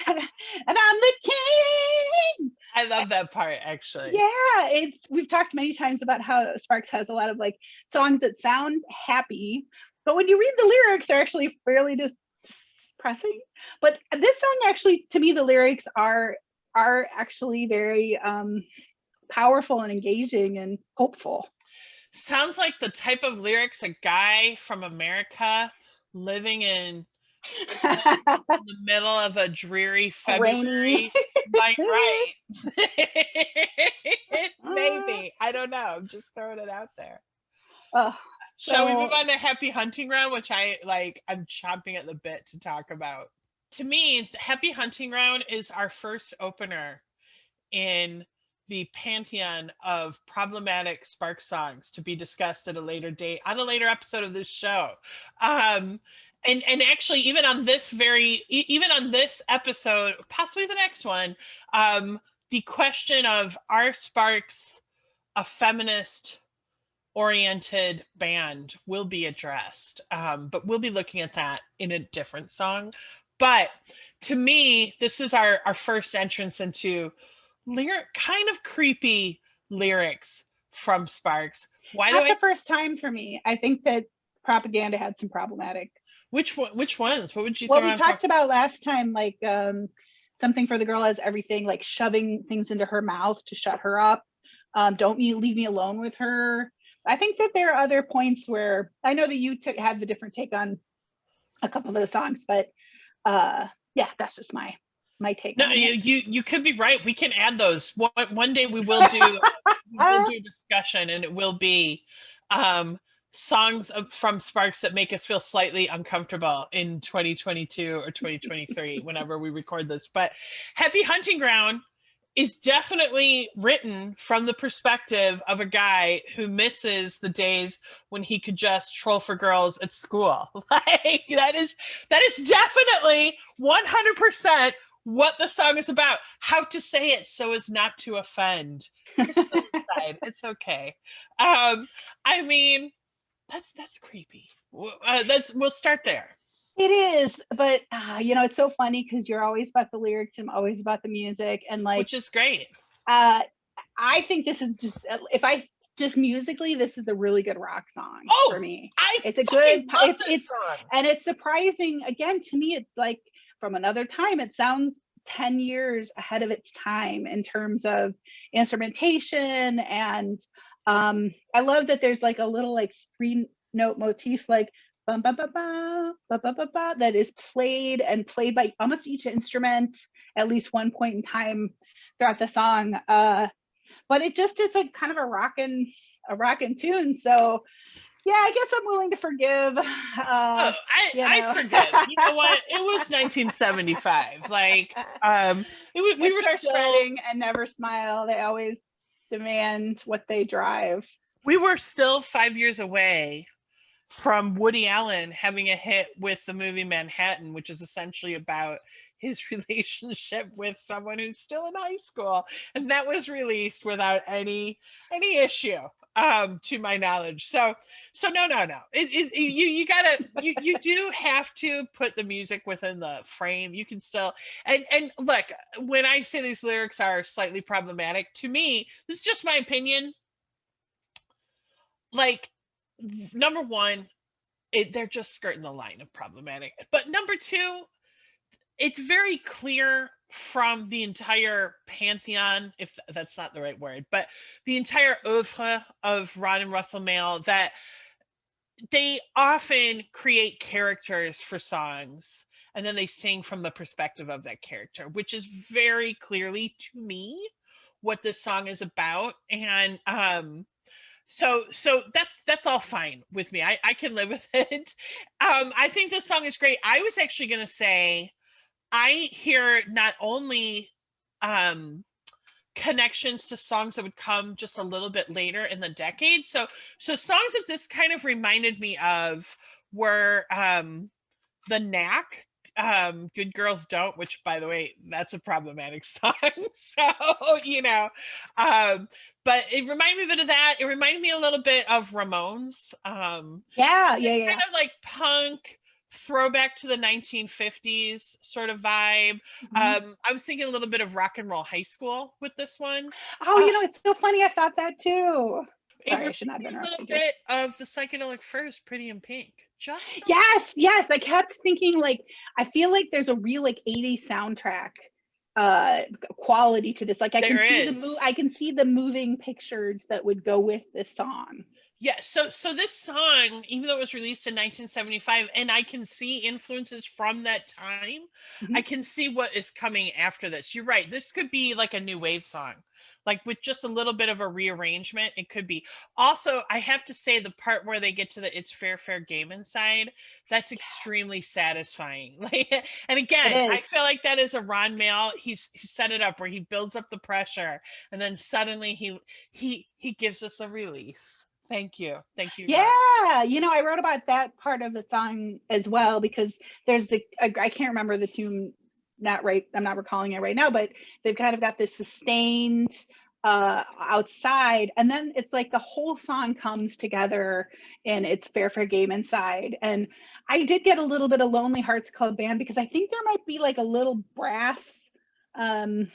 and I'm the king. I love that part, actually. Yeah, we've talked many times about how Sparks has a lot of like songs that sound happy, but when you read the lyrics, they're actually fairly depressing. But this song, actually, to me, the lyrics are actually very powerful and engaging and hopeful. Sounds like the type of lyrics a guy from America living in in the middle of a dreary Rainy. February night, right? Maybe. I don't know. I'm just throwing it out there. Oh, Shall we move so on to Happy Hunting Ground, which I'm chomping at the bit to talk about. To me, Happy Hunting Ground is our first opener in the pantheon of problematic Spark songs to be discussed at a later date on a later episode of this show. And actually, even on this even on this episode, possibly the next one, the question of are Sparks a feminist oriented band will be addressed, but we'll be looking at that in a different song. But to me, this is our first entrance into kind of creepy lyrics from Sparks. Why do not I? the first time for me. I think that Propaganda had some problematic. Which ones? What would you Well, throw we on? talked about last time, like something for the girl has everything, like shoving things into her mouth to shut her up. Don't leave me alone with her. I think that there are other points where I know that you have a different take on a couple of those songs, but yeah, that's just my take No, on it. you could be right. We can add those. One day we will do a discussion, and it will be songs from Sparks that make us feel slightly uncomfortable in 2022 or 2023 whenever we record this. But Happy Hunting Ground is definitely written from the perspective of a guy who misses the days when he could just troll for girls at school. Like that is definitely 100% what the song is about. How to say it so as not to offend. You're still inside. It's okay. I mean, that's creepy. We'll start there. It is, but it's so funny because you're always about the lyrics and I'm always about the music, and like, which is great. I think this is just, if I just musically, this is a really good rock song for me. It's a good, it's song. And it's surprising again to me. It's like from another time. It sounds 10 years ahead of its time in terms of instrumentation, and I love that there's like a little like 3-note motif, like bum, ba, ba, ba, ba, ba, ba, ba, that is played by almost each instrument at least one point in time throughout the song. But it just is like kind of a rockin' tune. So yeah, I guess I'm willing to forgive. I forget. You know what? It was 1975. Like, we were still spreading and never smile. They always demand what they drive. We were still 5 years away from Woody Allen having a hit with the movie Manhattan, which is essentially about his relationship with someone who's still in high school, and that was released without any issue, to my knowledge. So no. You do have to put the music within the frame. You can still, and look, when I say these lyrics are slightly problematic, to me, this is just my opinion. Like, number one, they're just skirting the line of problematic. But number two, it's very clear from the entire pantheon, if that's not the right word, but the entire oeuvre of Ron and Russell Mael, that they often create characters for songs and then they sing from the perspective of that character, which is very clearly, to me, what this song is about. And so that's all fine with me. I can live with it. I think this song is great. I was actually going to say, I hear not only connections to songs that would come just a little bit later in the decade. So songs that this kind of reminded me of were The Knack, Good Girls Don't, which, by the way, that's a problematic song. So, but it reminded me a bit of that. It reminded me a little bit of Ramones. Yeah. Kind of like punk, throwback to the 1950s sort of vibe. I was thinking a little bit of Rock and Roll High School with this one. Oh, it's so funny. I thought that too. Sorry, I should not have a interrupted little bit of the Psychedelic Furs, Pretty in Pink. Yes. I kept thinking, like, I feel like there's a real like 80s soundtrack quality to this. Like, I can see the moving pictures that would go with this song. Yeah, so this song, even though it was released in 1975, and I can see influences from that time, I Mhm. can see what is coming after this. You're right. This could be like a new wave song. Like with just a little bit of a rearrangement, it could be. Also, I have to say the part where they get to the "It's fair, fair game" inside, that's extremely satisfying. Like, and It again, I is. feel like that is a Ron Mail. He set it up where he builds up the pressure, and then suddenly he gives us a release. Thank you, Ron. Yeah, I wrote about that part of the song as well because there's I can't remember the tune, not right. I'm not recalling it right now, but they've kind of got this sustained outside, and then it's like the whole song comes together and it's fair fair game inside. And I did get a little bit of Lonely Hearts Club Band because I think there might be like a little brass, um,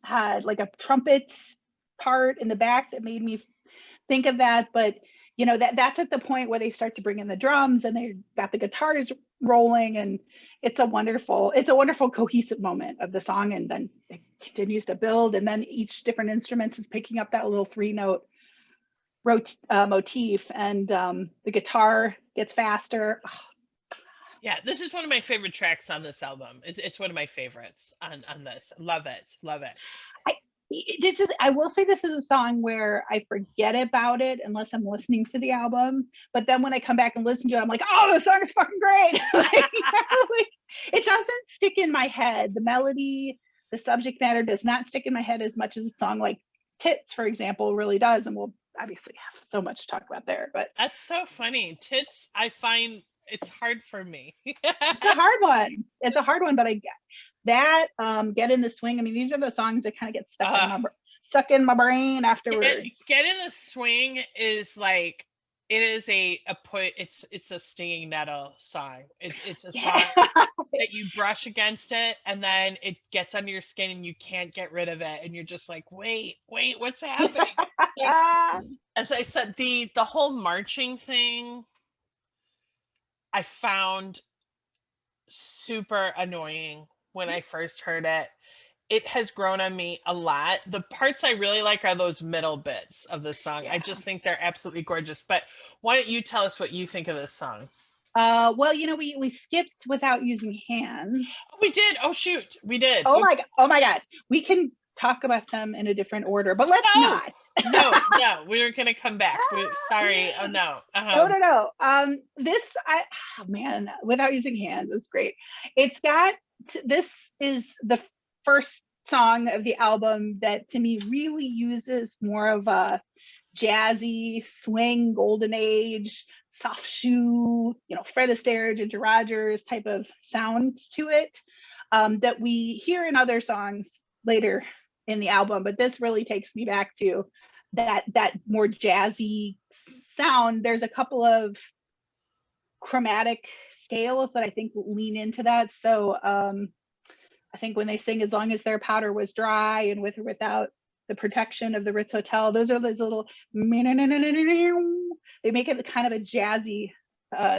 had like a trumpet part in the back that made me think of that. But that's at the point where they start to bring in the drums and they got the guitars rolling, and it's a wonderful cohesive moment of the song. And then it continues to build, and then each different instrument is picking up that little 3 note motif, and the guitar gets faster. Yeah, this is one of my favorite tracks on this album. It's one of my favorites on this. Love it, love it. I I will say this is a song where I forget about it unless I'm listening to the album. But then when I come back and listen to it, I'm like, oh, the song is fucking great. Like, it doesn't stick in my head. The melody, the subject matter does not stick in my head as much as a song like Tits, for example, really does. And we'll obviously have so much to talk about there. But That's so funny. Tits, I find it's hard for me. it's a hard one. It's a hard one, but I get that, Get in the Swing. I mean, these are the songs that kind of get uh, stuck in my brain afterwards. get in the swing is like it is a put it's a stinging nettle song. It's a Yeah. song that you brush against it and then it gets under your skin and you can't get rid of it and you're just like wait what's happening. Like, as I said, the whole marching thing I found super annoying when I first heard it. It has grown on me a lot. The parts I really like are those middle bits of the song. I Yeah. just think they're absolutely gorgeous. But why don't you tell us what you think of this song? Well, we skipped Without Using Hands. Oh, we did. Oh shoot, we did. Oh my Oops. god! Oh my god! We can talk about them in a different order, but let's No, not. no. We were gonna come back. Sorry. Oh no. No, no, no. Oh man, Without Using Hands is great. It's got this is the first song of the album that to me really uses more of a jazzy swing, golden age, soft shoe, Fred Astaire, Ginger Rogers type of sound to it, that we hear in other songs later in the album. But this really takes me back to that more jazzy sound. There's a couple of chromatic scales that I think lean into that. So I think when they sing "As Long as Their Powder Was Dry" and "With or Without the Protection of the Ritz Hotel," those are those little, they make it kind of a jazzy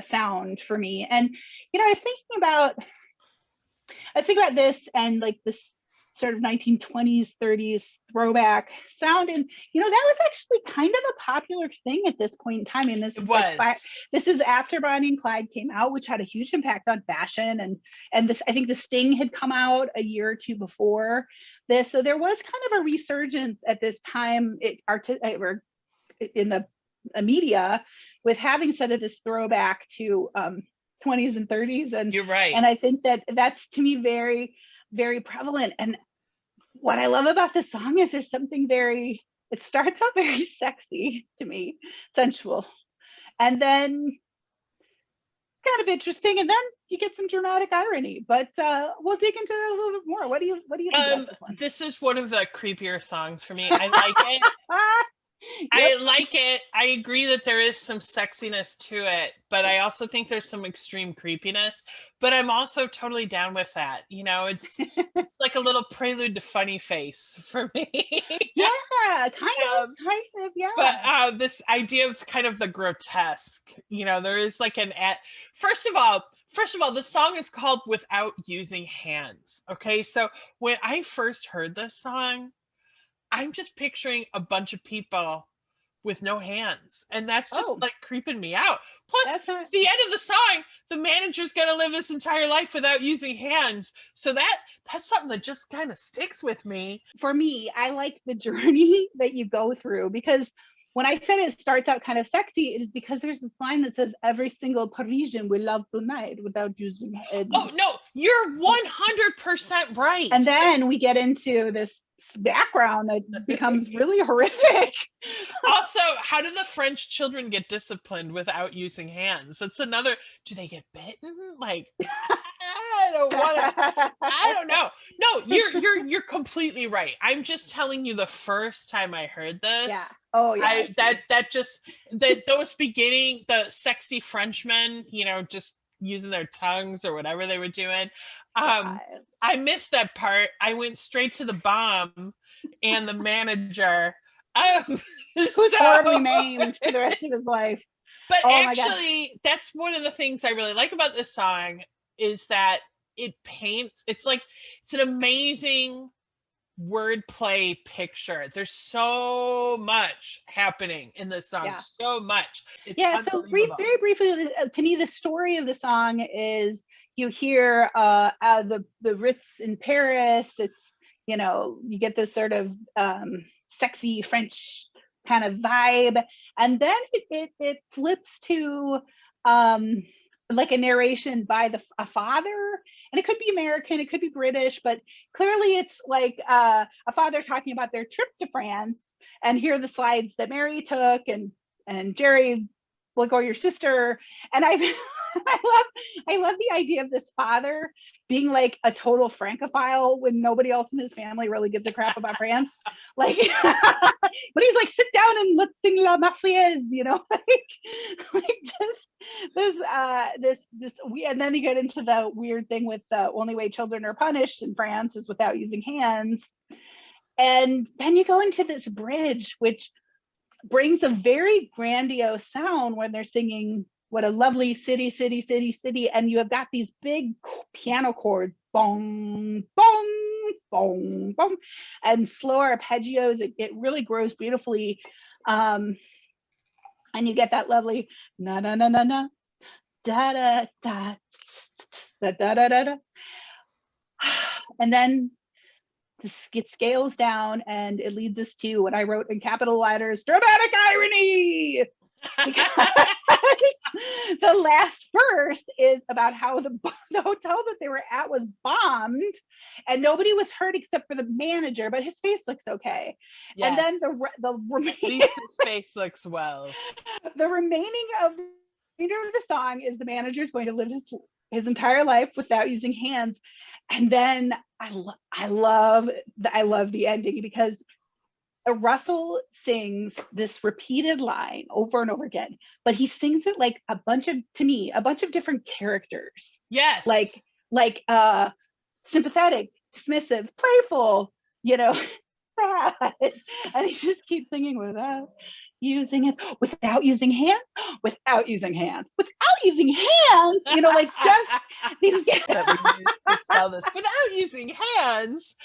sound for me. And I was thinking about this and like this sort of 1920s, 30s throwback sound. And that was actually kind of a popular thing at this point in time. And It was. this is after Bonnie and Clyde came out, which had a huge impact on fashion. And this, I think the Sting had come out a year or two before this. So there was kind of a resurgence at this time in the media with having sort of this throwback to 20s and 30s. You're right. And I think that that's to me very, very prevalent. And what I love about the song is there's something it starts out very sexy to me, sensual, and then kind of interesting, and then you get some dramatic irony. But we'll dig into that a little bit more. What do you think about this one? This is one of the creepier songs for me. I like it. Yep. I like it. I agree that there is some sexiness to it, but I also think there's some extreme creepiness. But I'm also totally down with that. It's like a little prelude to Funny Face for me. Yeah, kind of, yeah. But this idea of kind of the grotesque, there is like first of all, the song is called Without Using Hands. Okay, so when I first heard this song, I'm just picturing a bunch of people with no hands, and that's just Oh, like creeping me out. Plus, that's not. the end of the song, the manager's gonna live his entire life without using hands, so that's something that just kind of sticks with me. For me, I like the journey that you go through, because when I said it starts out kind of sexy, it is because there's this line that says every single Parisian will love tonight without using hands. Oh no, you're 100% right. And then we get into this background that becomes really horrific. Also, how do the French children get disciplined without using hands? That's another. Do they get bitten? Like, I don't want to. I don't know. No, you're completely right. I'm just telling you, the first time I heard this, Yeah. Oh yeah. Those beginning, the sexy Frenchmen, just using their tongues or whatever they were doing. I missed that part. I went straight to the bomb and the manager. Who's horribly maimed for the rest of his life. But actually, that's one of the things I really like about this song, is that it paints, it's an amazing wordplay picture. There's so much happening in this song. So much. So very briefly, to me, the story of the song is, you hear the Ritz in Paris. It's, you get this sort of sexy French kind of vibe, and then it flips to like a narration by a father, and it could be American, it could be British, but clearly it's like a father talking about their trip to France, and here are the slides that Mary took, and Jerry, will go your sister, and I love the idea of this father being like a total Francophile when nobody else in his family really gives a crap about France. Like, but he's like, sit down and let's sing La Marseillaise, like just this and then you get into the weird thing with the only way children are punished in France is without using hands. And then you go into this bridge, which brings a very grandiose sound when they're singing "What a lovely city, city, city, city," and you have got these big piano chords, bong, bong, bong, bong, and slow arpeggios. It really grows beautifully, and you get that lovely na na na na na da da da da da da da da, and then it scales down, and it leads us to what I wrote in capital letters: dramatic irony. The last verse is about how the hotel that they were at was bombed, and nobody was hurt except for the manager, but his face looks okay. Yes. And then the remaining, at least his face looks well. The remaining of the song is the manager is going to live his entire life without using hands. And then I love the ending, because Russell sings this repeated line over and over again, but he sings it like a bunch of different characters. Yes. Like sympathetic, dismissive, playful, sad. And he just keeps singing without using hands, without using hands, without using hands, like just these to sell this without using hands.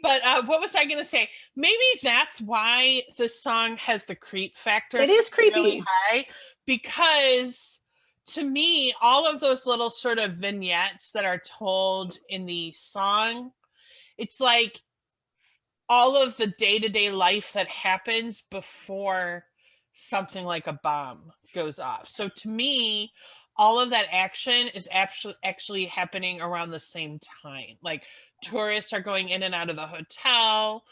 But what was I going to say? Maybe that's why the song has the creep factor. It is creepy. Really high, because to me, all of those little sort of vignettes that are told in the song, it's like all of the day-to-day life that happens before something like a bomb goes off. So to me, all of that action is actually happening around the same time. Like, tourists are going in and out of the hotel.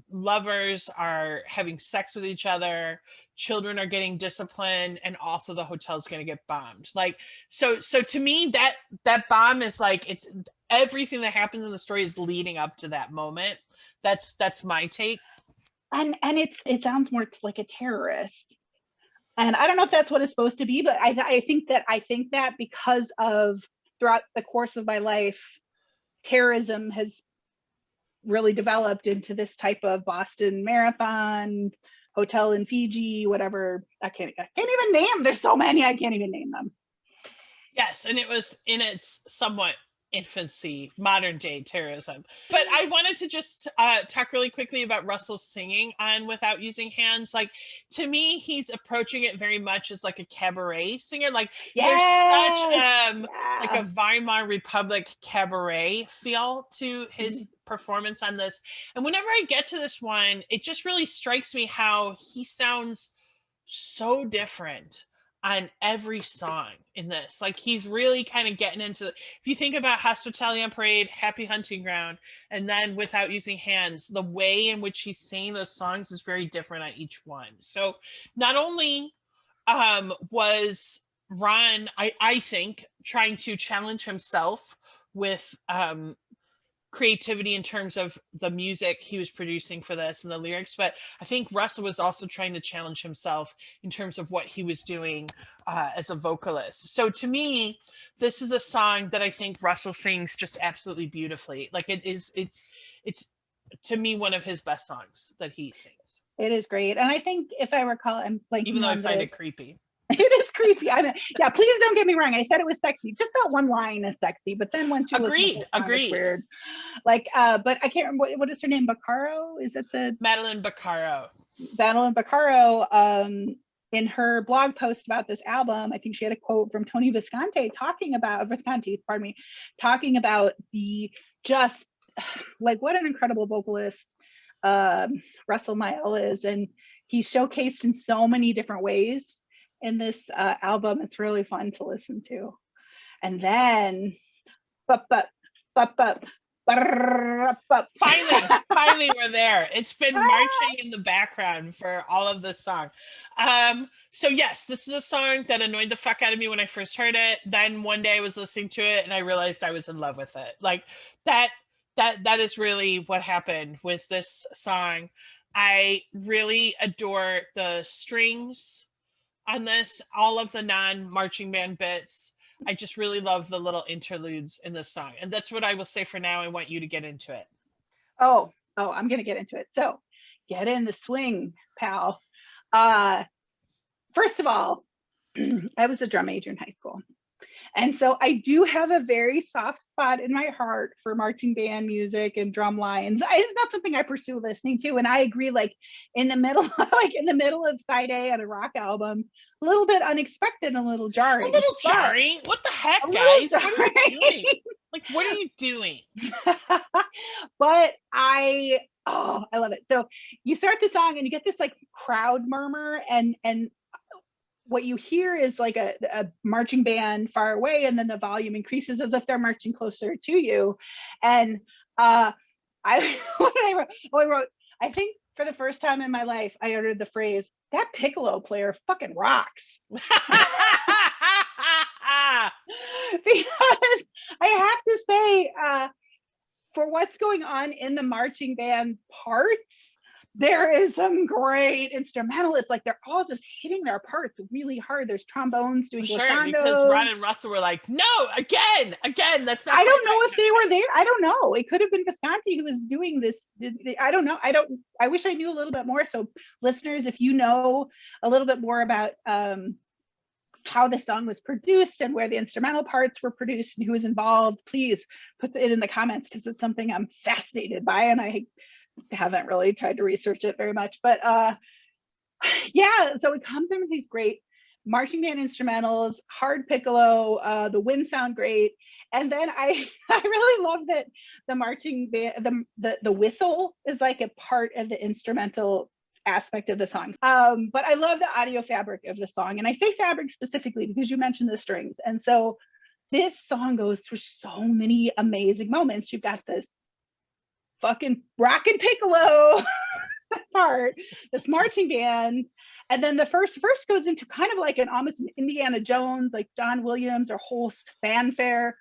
Lovers are having sex with each other. Children are getting disciplined, and also the hotel's going to get bombed. Like, so to me, that bomb is like, it's everything that happens in the story is leading up to that moment. That's my take. And it sounds more like a terrorist. And I don't know if that's what it's supposed to be, but I think that because of throughout the course of my life, terrorism has really developed into this type of Boston Marathon, hotel in Fiji, whatever. I can't even name. There's so many, I can't even name them. Yes, and it was in its somewhat infancy, modern day terrorism. But I wanted to just talk really quickly about Russell's singing on Without Using Hands. Like, to me, he's approaching it very much as like a cabaret singer. Like, there's such like a Weimar Republic cabaret feel to his performance on this. And whenever I get to this one, it just really strikes me how he sounds so different on every song in this. Like, he's really kind of getting into if you think about Hospitality on Parade, Happy Hunting Ground, and then Without Using Hands, the way in which he's singing those songs is very different on each one. So not only was Ron, I think, trying to challenge himself with creativity in terms of the music he was producing for this and the lyrics, but I think Russell was also trying to challenge himself in terms of what he was doing as a vocalist. So to me, this is a song that I think Russell sings just absolutely beautifully. Like, it's to me one of his best songs that he sings. It is great, and I think if I recall, I'm like, even though I find it creepy. It is creepy. I mean, yeah, please don't get me wrong. I said it was sexy. Just that one line is sexy, but then once you agreed, it's weird. Like, but I can't remember what is her name. Baccaro? Is it the Madeline Baccaro? Madeline Baccaro. In her blog post about this album, I think she had a quote from Tony Visconti talking about the just like what an incredible vocalist Russell Mael is, and he's showcased in so many different ways in this album. It's really fun to listen to. And then finally we're there. It's been marching in the background for all of this song. So yes, this is a song that annoyed the fuck out of me when I first heard it. Then one day I was listening to it and I realized I was in love with it. Like, that is really what happened with this song. I really adore the strings on this, all of the non-marching band bits. I just really love the little interludes in this song. And that's what I will say for now. I want you to get into it. Oh, I'm going to get into it. So get in the swing, pal. First of all, I was a drum major in high school. And so I do have a very soft spot in my heart for marching band music and drum lines. It's not something I pursue listening to. And I agree, like in the middle of side A on a rock album, a little bit unexpected and a little jarring. What the heck, guys? What are you doing? Like, what are you doing? But I love it. So you start the song and you get this like crowd murmur, and what you hear is like a marching band far away, and then the volume increases as if they're marching closer to you. And I wrote, I think for the first time in my life, I uttered the phrase, "That piccolo player fucking rocks." Because I have to say, for what's going on in the marching band parts, there is some great instrumentalists. Like, they're all just hitting their parts really hard. There's trombones doing glissandos. Because Ron and Russell were like, no, again, that's not. I don't know if they were there. I don't know. It could have been Visconti who was doing this. I don't know. I wish I knew a little bit more. So listeners, if you know a little bit more about how the song was produced and where the instrumental parts were produced and who was involved, please put it in the comments, because it's something I'm fascinated by, and I haven't really tried to research it very much. But yeah, so it comes in with these great marching band instrumentals, hard piccolo, the winds sound great. And then I really love that the marching band, the whistle is like a part of the instrumental aspect of the song. But I love the audio fabric of the song. And I say fabric specifically because you mentioned the strings. And so this song goes through so many amazing moments. You've got this fucking rockin' piccolo part, this marching band, and then the first verse goes into kind of like almost an Indiana Jones, like John Williams or Holst fanfare.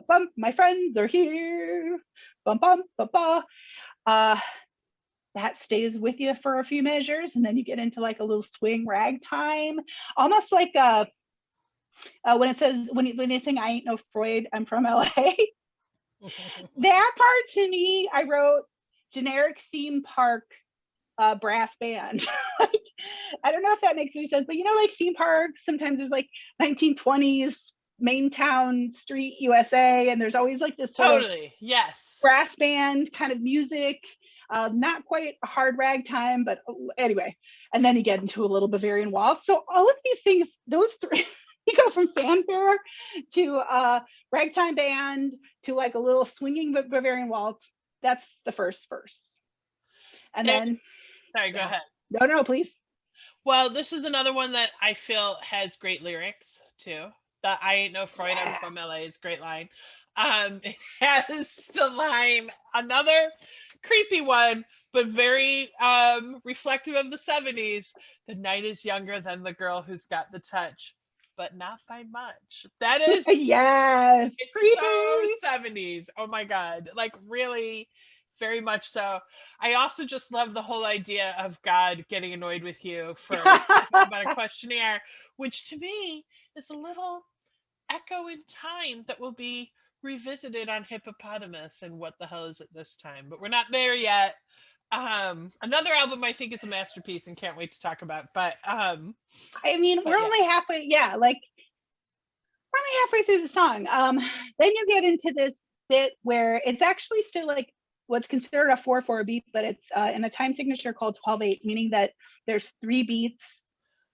Bum, my friends are here. Bum, bum, ba, ba. That stays with you for a few measures, and then you get into like a little swing ragtime, almost like when it says when they sing "I ain't no Freud, I'm from LA." That part, to me, I wrote generic theme park brass band. Like, I don't know if that makes any sense, but like theme parks, sometimes there's like 1920s main town street USA, and there's always like this sort of Totally. Yes. brass band kind of music, not quite a hard ragtime, but anyway. And then you get into a little Bavarian waltz. So all of these things, those three, you go from fanfare to ragtime band to like a little swinging Bavarian waltz. That's the first verse. And then, sorry, go ahead. No, please. Well, this is another one that I feel has great lyrics too. The "I ain't no Freud, I'm from LA" is a great line. It has the line, another creepy one, but very reflective of the 70s. "The night is younger than the girl who's got the touch, but not by much." That is yes, it's creepy. so 70s. Oh my God. Like really, very much so. I also just love the whole idea of God getting annoyed with you for about a questionnaire, which to me is a little echo in time that will be revisited on Hippopotamus and What the Hell Is It This Time, but we're not there yet. Another album I think is a masterpiece and can't wait to talk about, but I mean, we're only halfway, like we're only halfway through the song. Then you get into this bit where it's actually still like what's considered a 4/4 beat, but it's in a time signature called 12/8, meaning that there's 3 beats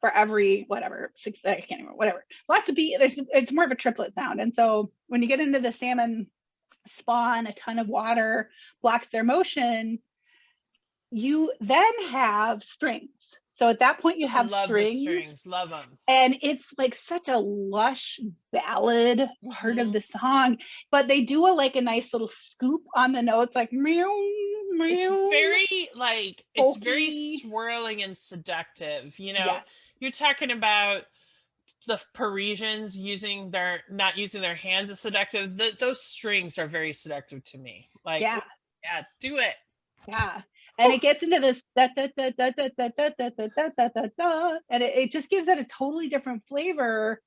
for every whatever 6. I can't remember, whatever. Lots of beat. It's more of a triplet sound, and so when you get into the salmon spawn, a ton of water blocks their motion. You then have strings. So at that point, you have strings. Love them. And it's like such a lush ballad part of the song, but they do a nice little scoop on the notes, like meow, meow. It's very like it's very swirling and seductive. You know, you're talking about the Parisians not using their hands as seductive. Those strings are very seductive to me. Like, yeah, do it. Yeah. And it gets into this da, da, da, da, da, da, da, da, da, da, da, da, and it just gives it a totally different flavor.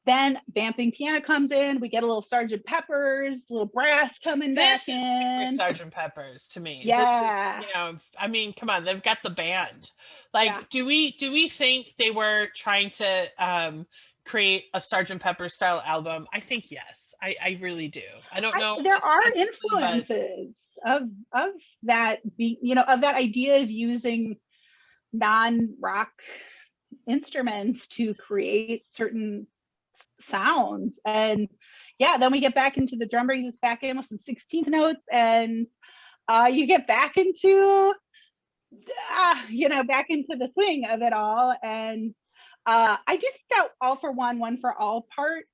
Then vamping piano comes in. We get a little Sgt. Pepper's, little brass coming back in. This is super Sgt. Pepper's to me. Yeah. This is, I mean, come on, they've got the band. Like, do we think they were trying to create a Sgt. Pepper style album? I think yes. I really do. I don't know. There are influences of that of that idea of using non-rock instruments to create certain sounds. And then we get back into the drum raises back in with some 16th notes, and you get back into back into the swing of it all. And I do think that all for one for all part,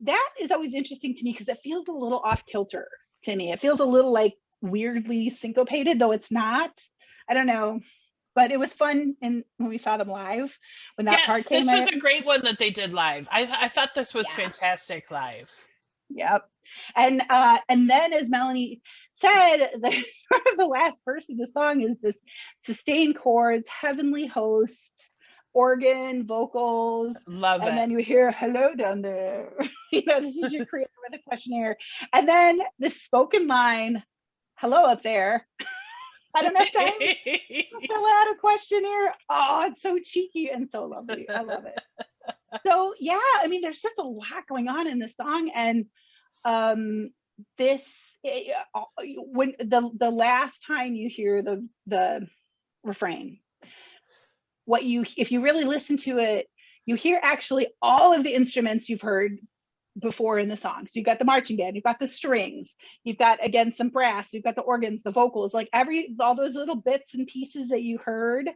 that is always interesting to me because it feels a little off kilter to me. It feels a little like weirdly syncopated, though it's not. I don't know, but it was fun when we saw them live when that part came in. This was a great one that they did live. I thought this was fantastic live. Yep. And then, as Melanie said, the last verse of the song is this sustained chords, heavenly host, organ, vocals. Love it. And then you hear hello down there. This is your creator with a questionnaire. And then the spoken line, hello up there. I don't have time to fill out a questionnaire. Oh, it's so cheeky and so lovely. I love it. So I mean, there's just a lot going on in this song, and when the last time you hear the refrain, if you really listen to it, you hear actually all of the instruments you've heard before in the song. So you've got the marching band, you've got the strings, you've got again some brass, you've got the organs, the vocals, like all those little bits and pieces that you heard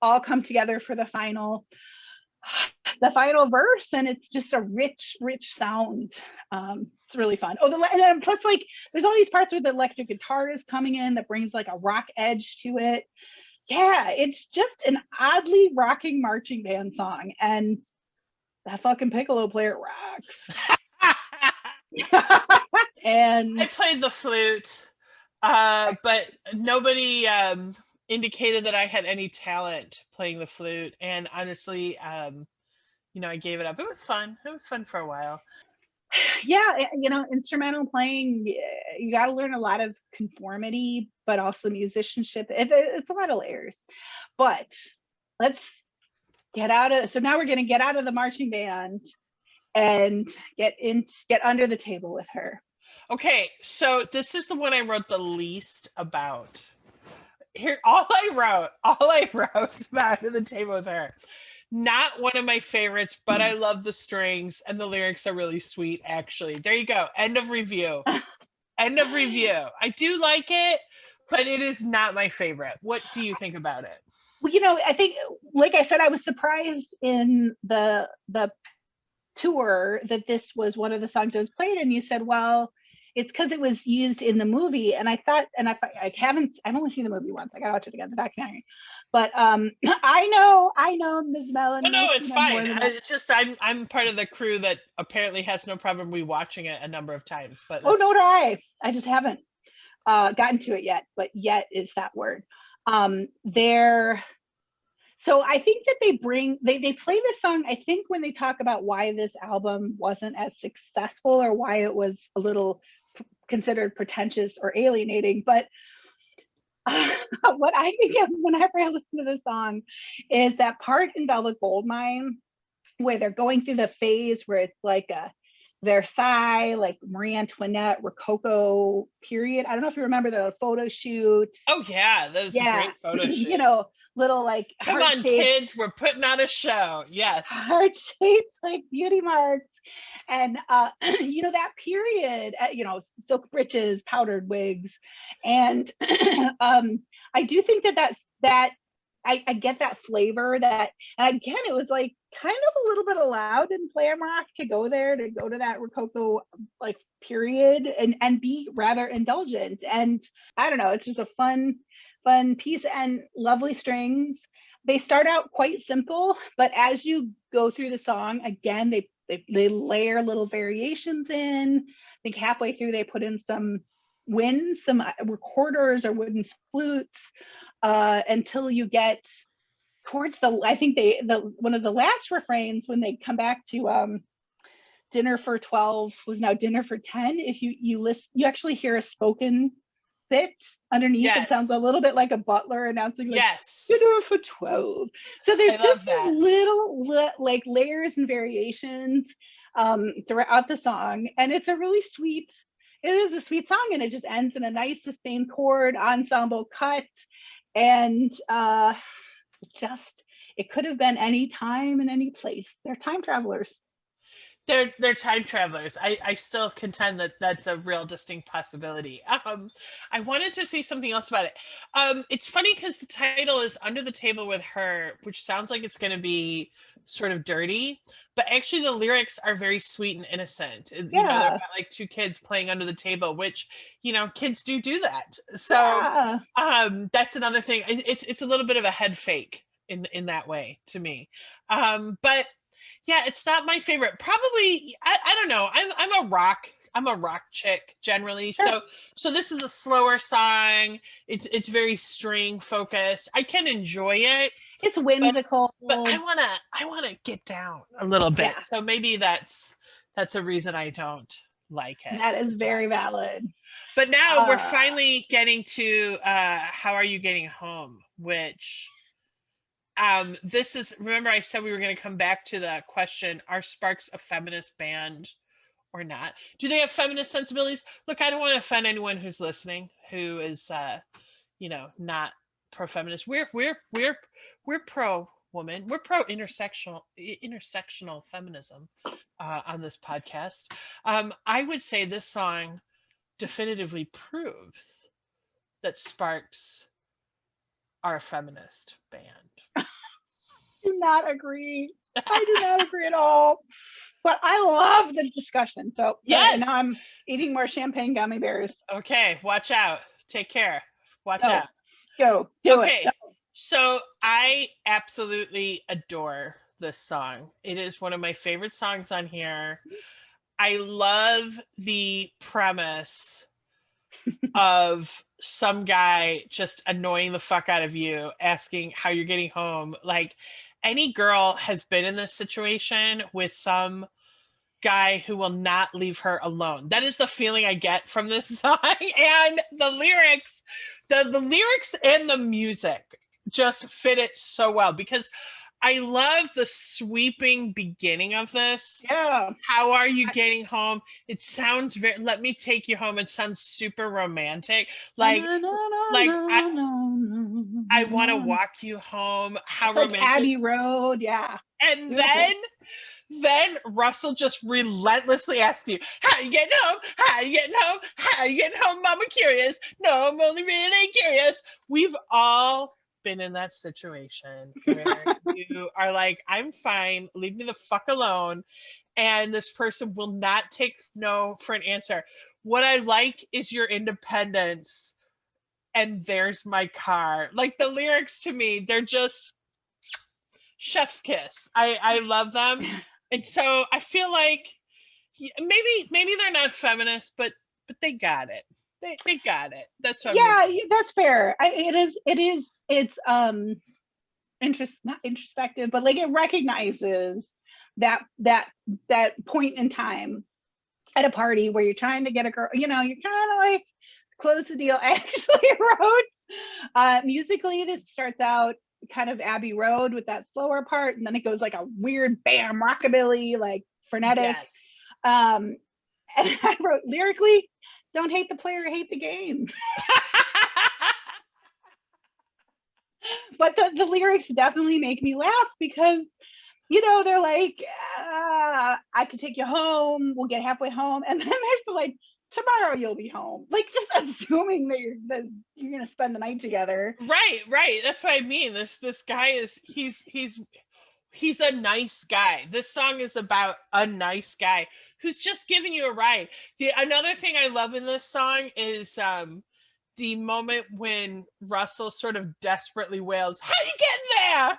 all come together for the final verse, and it's just a rich sound. It's really fun. And plus, like, there's all these parts where the electric guitar is coming in that brings like a rock edge to it. It's just an oddly rocking marching band song, and that fucking piccolo player rocks. And I played the flute, but nobody indicated that I had any talent playing the flute. And honestly, I gave it up. It was fun. It was fun for a while. Instrumental playing, you got to learn a lot of conformity, but also musicianship. It's a lot of layers. But let's get out of. So now we're going to get out of the marching band and get under the table with her. Okay, so this is the one I wrote the least about. Here, all I wrote about at the table with her. Not one of my favorites, but I love the strings and the lyrics are really sweet, actually. There you go. End of review. End of review. I do like it, but it is not my favorite. What do you think about it? Well, I think, like I said, I was surprised in the tour that this was one of the songs that was played, and you said, well, it's because it was used in the movie. And I thought, I've only seen the movie once. I gotta watch it again, the documentary. But I know Ms. Melanie. No, it's fine. It's just I'm part of the crew that apparently has no problem rewatching it a number of times. But no, do I just haven't gotten to it yet. But yet is that word. So I think that they play this song, I think, when they talk about why this album wasn't as successful or why it was a little considered pretentious or alienating. But what I think of whenever I listen to this song is that part in Velvet Goldmine where they're going through the phase where it's like a Versailles, like Marie Antoinette, Rococo period. I don't know if you remember the photo shoot. Oh yeah, that was a great photo shoot. Little like come on, kids, we're putting on a show. Yes, heart shapes like beauty marks, and that period. Silk breeches, powdered wigs, and I do think that I get that flavor. That, and again, it was like kind of a little bit allowed in glam rock to go to that Rococo like period and be rather indulgent. And I don't know, it's just a fun piece and lovely strings. They start out quite simple, but as you go through the song, again, they layer little variations in. I think halfway through they put in some winds, some recorders or wooden flutes, until you get towards one of the last refrains when they come back to dinner for 12 was now dinner for 10. If you listen, you actually hear a spoken bit underneath. Yes. It sounds a little bit like a butler announcing, like, yes, dinner for 12. So there's just little like layers and variations throughout the song, and it is a sweet song, and it just ends in a nice sustained chord ensemble cut, and it could have been any time and any place. They're time travelers. They're time travelers. I still contend that that's a real distinct possibility. I wanted to say something else about it. It's funny because the title is Under the Table with Her, which sounds like it's going to be sort of dirty, but actually the lyrics are very sweet and innocent. Yeah. They're about like two kids playing under the table, which, kids do that. So yeah. That's another thing. It's a little bit of a head fake in that way to me. But yeah, it's not my favorite. Probably, I don't know. I'm a rock chick generally. Sure. So this is a slower song. It's very string focused. I can enjoy it. It's whimsical. But I wanna get down a little bit. Yeah. So maybe that's a reason I don't like it. That is very valid. But now we're finally getting to How Are You Getting Home, which this is, remember I said we were going to come back to the question, are Sparks a feminist band or not? Do they have feminist sensibilities? Look, I don't want to offend anyone who's listening who is not pro-feminist. We're pro woman. We're pro intersectional feminism on this podcast. I would say this song definitively proves that Sparks are a feminist band. Do not agree. I do not agree at all. But I love the discussion. So yes, now I'm eating more champagne gummy bears. Okay, watch out. Take care. Watch out. Go. Do it. Go. So I absolutely adore this song. It is one of my favorite songs on here. I love the premise of some guy just annoying the fuck out of you, asking how you're getting home. Like, any girl has been in this situation with some guy who will not leave her alone. That is the feeling I get from this song. And the lyrics and the music just fit it so well, because I love the sweeping beginning of this. Yeah. How are you getting home? It sounds very, let me take you home. It sounds super romantic. Like I want to walk you home. How like romantic. Abbey Road, yeah. And then Russell just relentlessly asks you, how you getting home? How you getting home? How you getting home? Mama curious. No, I'm only really curious. We've all been in that situation where you are like, I'm fine, leave me the fuck alone. And this person will not take no for an answer. What I like is your independence. And there's my car. Like the lyrics to me, they're just chef's kiss. I love them. And so I feel like maybe they're not feminist, but they got it. They got it. That's what yeah, I'm gonna... that's fair. It's not introspective, but like it recognizes that point in time at a party where you're trying to get a girl, you're kind of like close the deal. I actually wrote musically, this starts out kind of Abbey Road with that slower part, and then it goes like a weird bam rockabilly, like frenetic. Yes. And I wrote lyrically, don't hate the player, hate the game. But the lyrics definitely make me laugh because they're like, I could take you home, we'll get halfway home, and then there's the like, tomorrow you'll be home, like just assuming that you're gonna spend the night together. Right, that's what I mean. This guy is he's a nice guy. This song is about a nice guy who's just giving you a ride. Another thing I love in this song is the moment when Russell sort of desperately wails, how you getting there?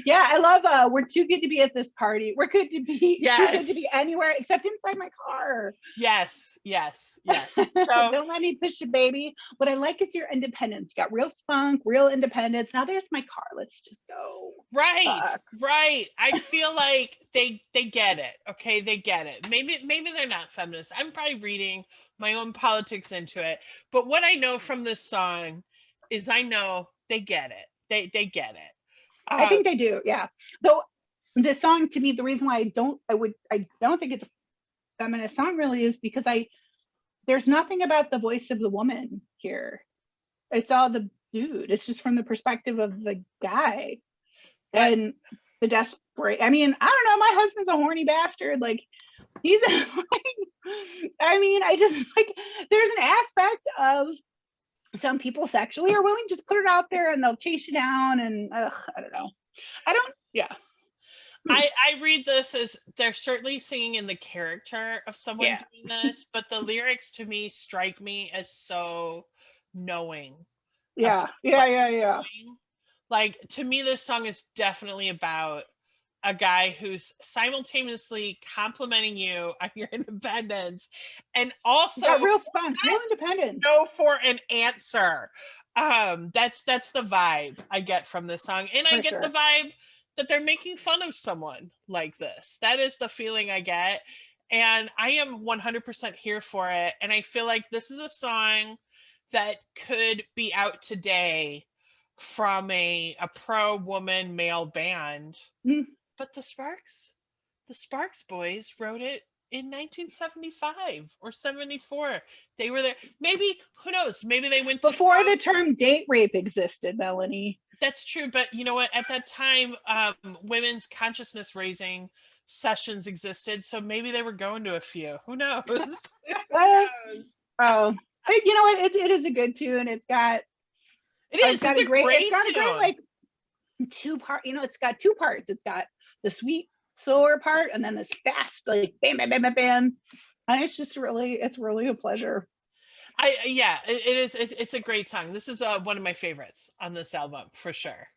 Yeah, I love we're too good to be at this party, we're good to be too good to be anywhere except inside my car. Yes. So, don't let me push you, baby. What I like is your independence. You got real spunk, real independence. Now there's my car, let's just go. Right. I feel like they get it. Okay, they get it. Maybe they're not feminists. I'm probably reading my own politics into it, but what I know from this song is I know they get it. They get it. I think they do, yeah. Though this song, to me, the reason why I don't think it's a feminist song really is because there's nothing about the voice of the woman here. It's all the dude. It's just from the perspective of the guy. And the desperate, I mean, I don't know, my husband's a horny bastard. Like, he's like, I mean, I just like, there's an aspect of some people sexually are willing to just put it out there and they'll chase you down, and I don't know. I read this as they're certainly singing in the character of someone doing this, but the lyrics to me strike me as so knowing. Yeah. Like, to me, this song is definitely about a guy who's simultaneously complimenting you on your independence and also got real spunk, real independence. Go for an answer. That's the vibe I get from this song, and I get the vibe that they're making fun of someone like this. That is the feeling I get, and I am 100% here for it. And I feel like this is a song that could be out today from a pro woman male band. But the Sparks boys wrote it in 1975 or 74. They were there. Maybe, who knows? Maybe they went before the term date rape existed, Melanie. That's true, but you know what? At that time, women's consciousness raising sessions existed, so maybe they were going to a few. Who knows? Who knows? Oh, you know what? It is a good tune. It's got a great like two part. It's got two parts. It's got the sweet slower part, and then this fast, like bam, bam, bam, bam, bam. And it's really a pleasure. It is. It's a great song. This is one of my favorites on this album for sure.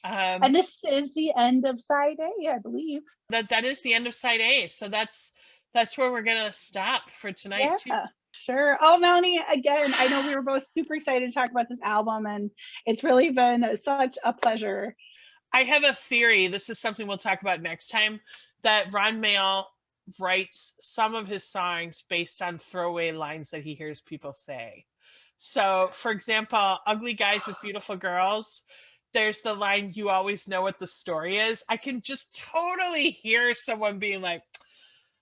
And this is the end of side A, I believe. That is the end of side A. So that's where we're gonna stop for tonight. Yeah, sure. Oh, Melanie, again, I know we were both super excited to talk about this album, and it's really been such a pleasure. I have a theory. This is something we'll talk about next time. That Ron Mael writes some of his songs based on throwaway lines that he hears people say. So, for example, Ugly Guys with Beautiful Girls, there's the line, "You always know what the story is." I can just totally hear someone being like,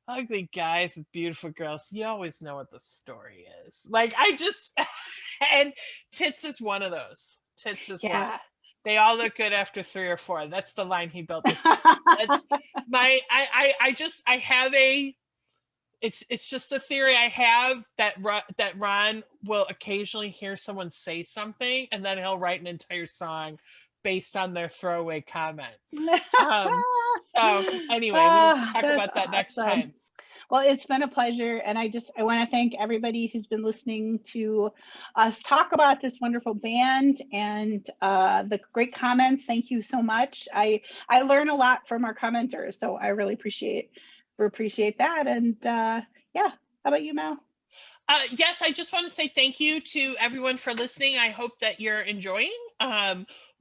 "Ugly guys with beautiful girls, you always know what the story is." Like, I just and Tits is one of those. Tits is one. Yeah. They all look good after 3 or 4. That's the line he built this. That's my I have a it's just a theory I have that Ron will occasionally hear someone say something and then he'll write an entire song based on their throwaway comment. So anyway, we can talk That's about that next awesome. time. Well, it's been a pleasure. And I want to thank everybody who's been listening to us talk about this wonderful band and the great comments. Thank you so much. I learn a lot from our commenters, so I really appreciate that. And yeah, how about you, Mel? Yes, I just want to say thank you to everyone for listening. I hope that you're enjoying.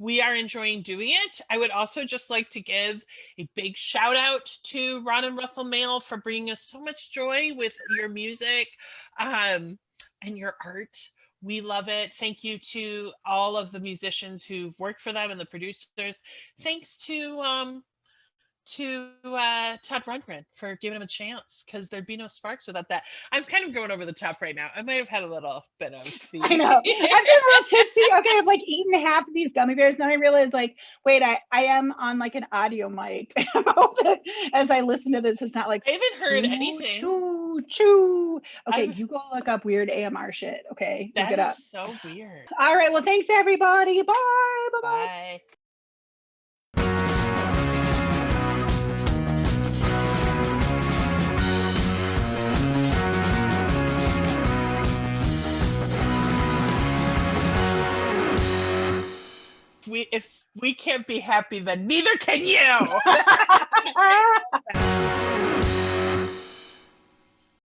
We are enjoying doing it. I would also just like to give a big shout out to Ron and Russell Mail for bringing us so much joy with your music and your art. We love it. Thank you to all of the musicians who've worked for them and the producers. Thanks to Todd Rundgren for giving him a chance, because there'd be no Sparks without that. I'm kind of going over the top right now. I might have had a little bit of the I know. I'm getting a little tipsy. Okay, I've like eaten half of these gummy bears. Then I realized, like, wait, I am on like an audio mic. I hope that as I listen to this, it's not like I haven't heard choo, anything. Choo, choo. Okay, you go look up weird AMR shit. Okay, look it That up. is so weird. All right. Well, thanks everybody. Bye. Bye. Bye. If we can't be happy, then neither can you.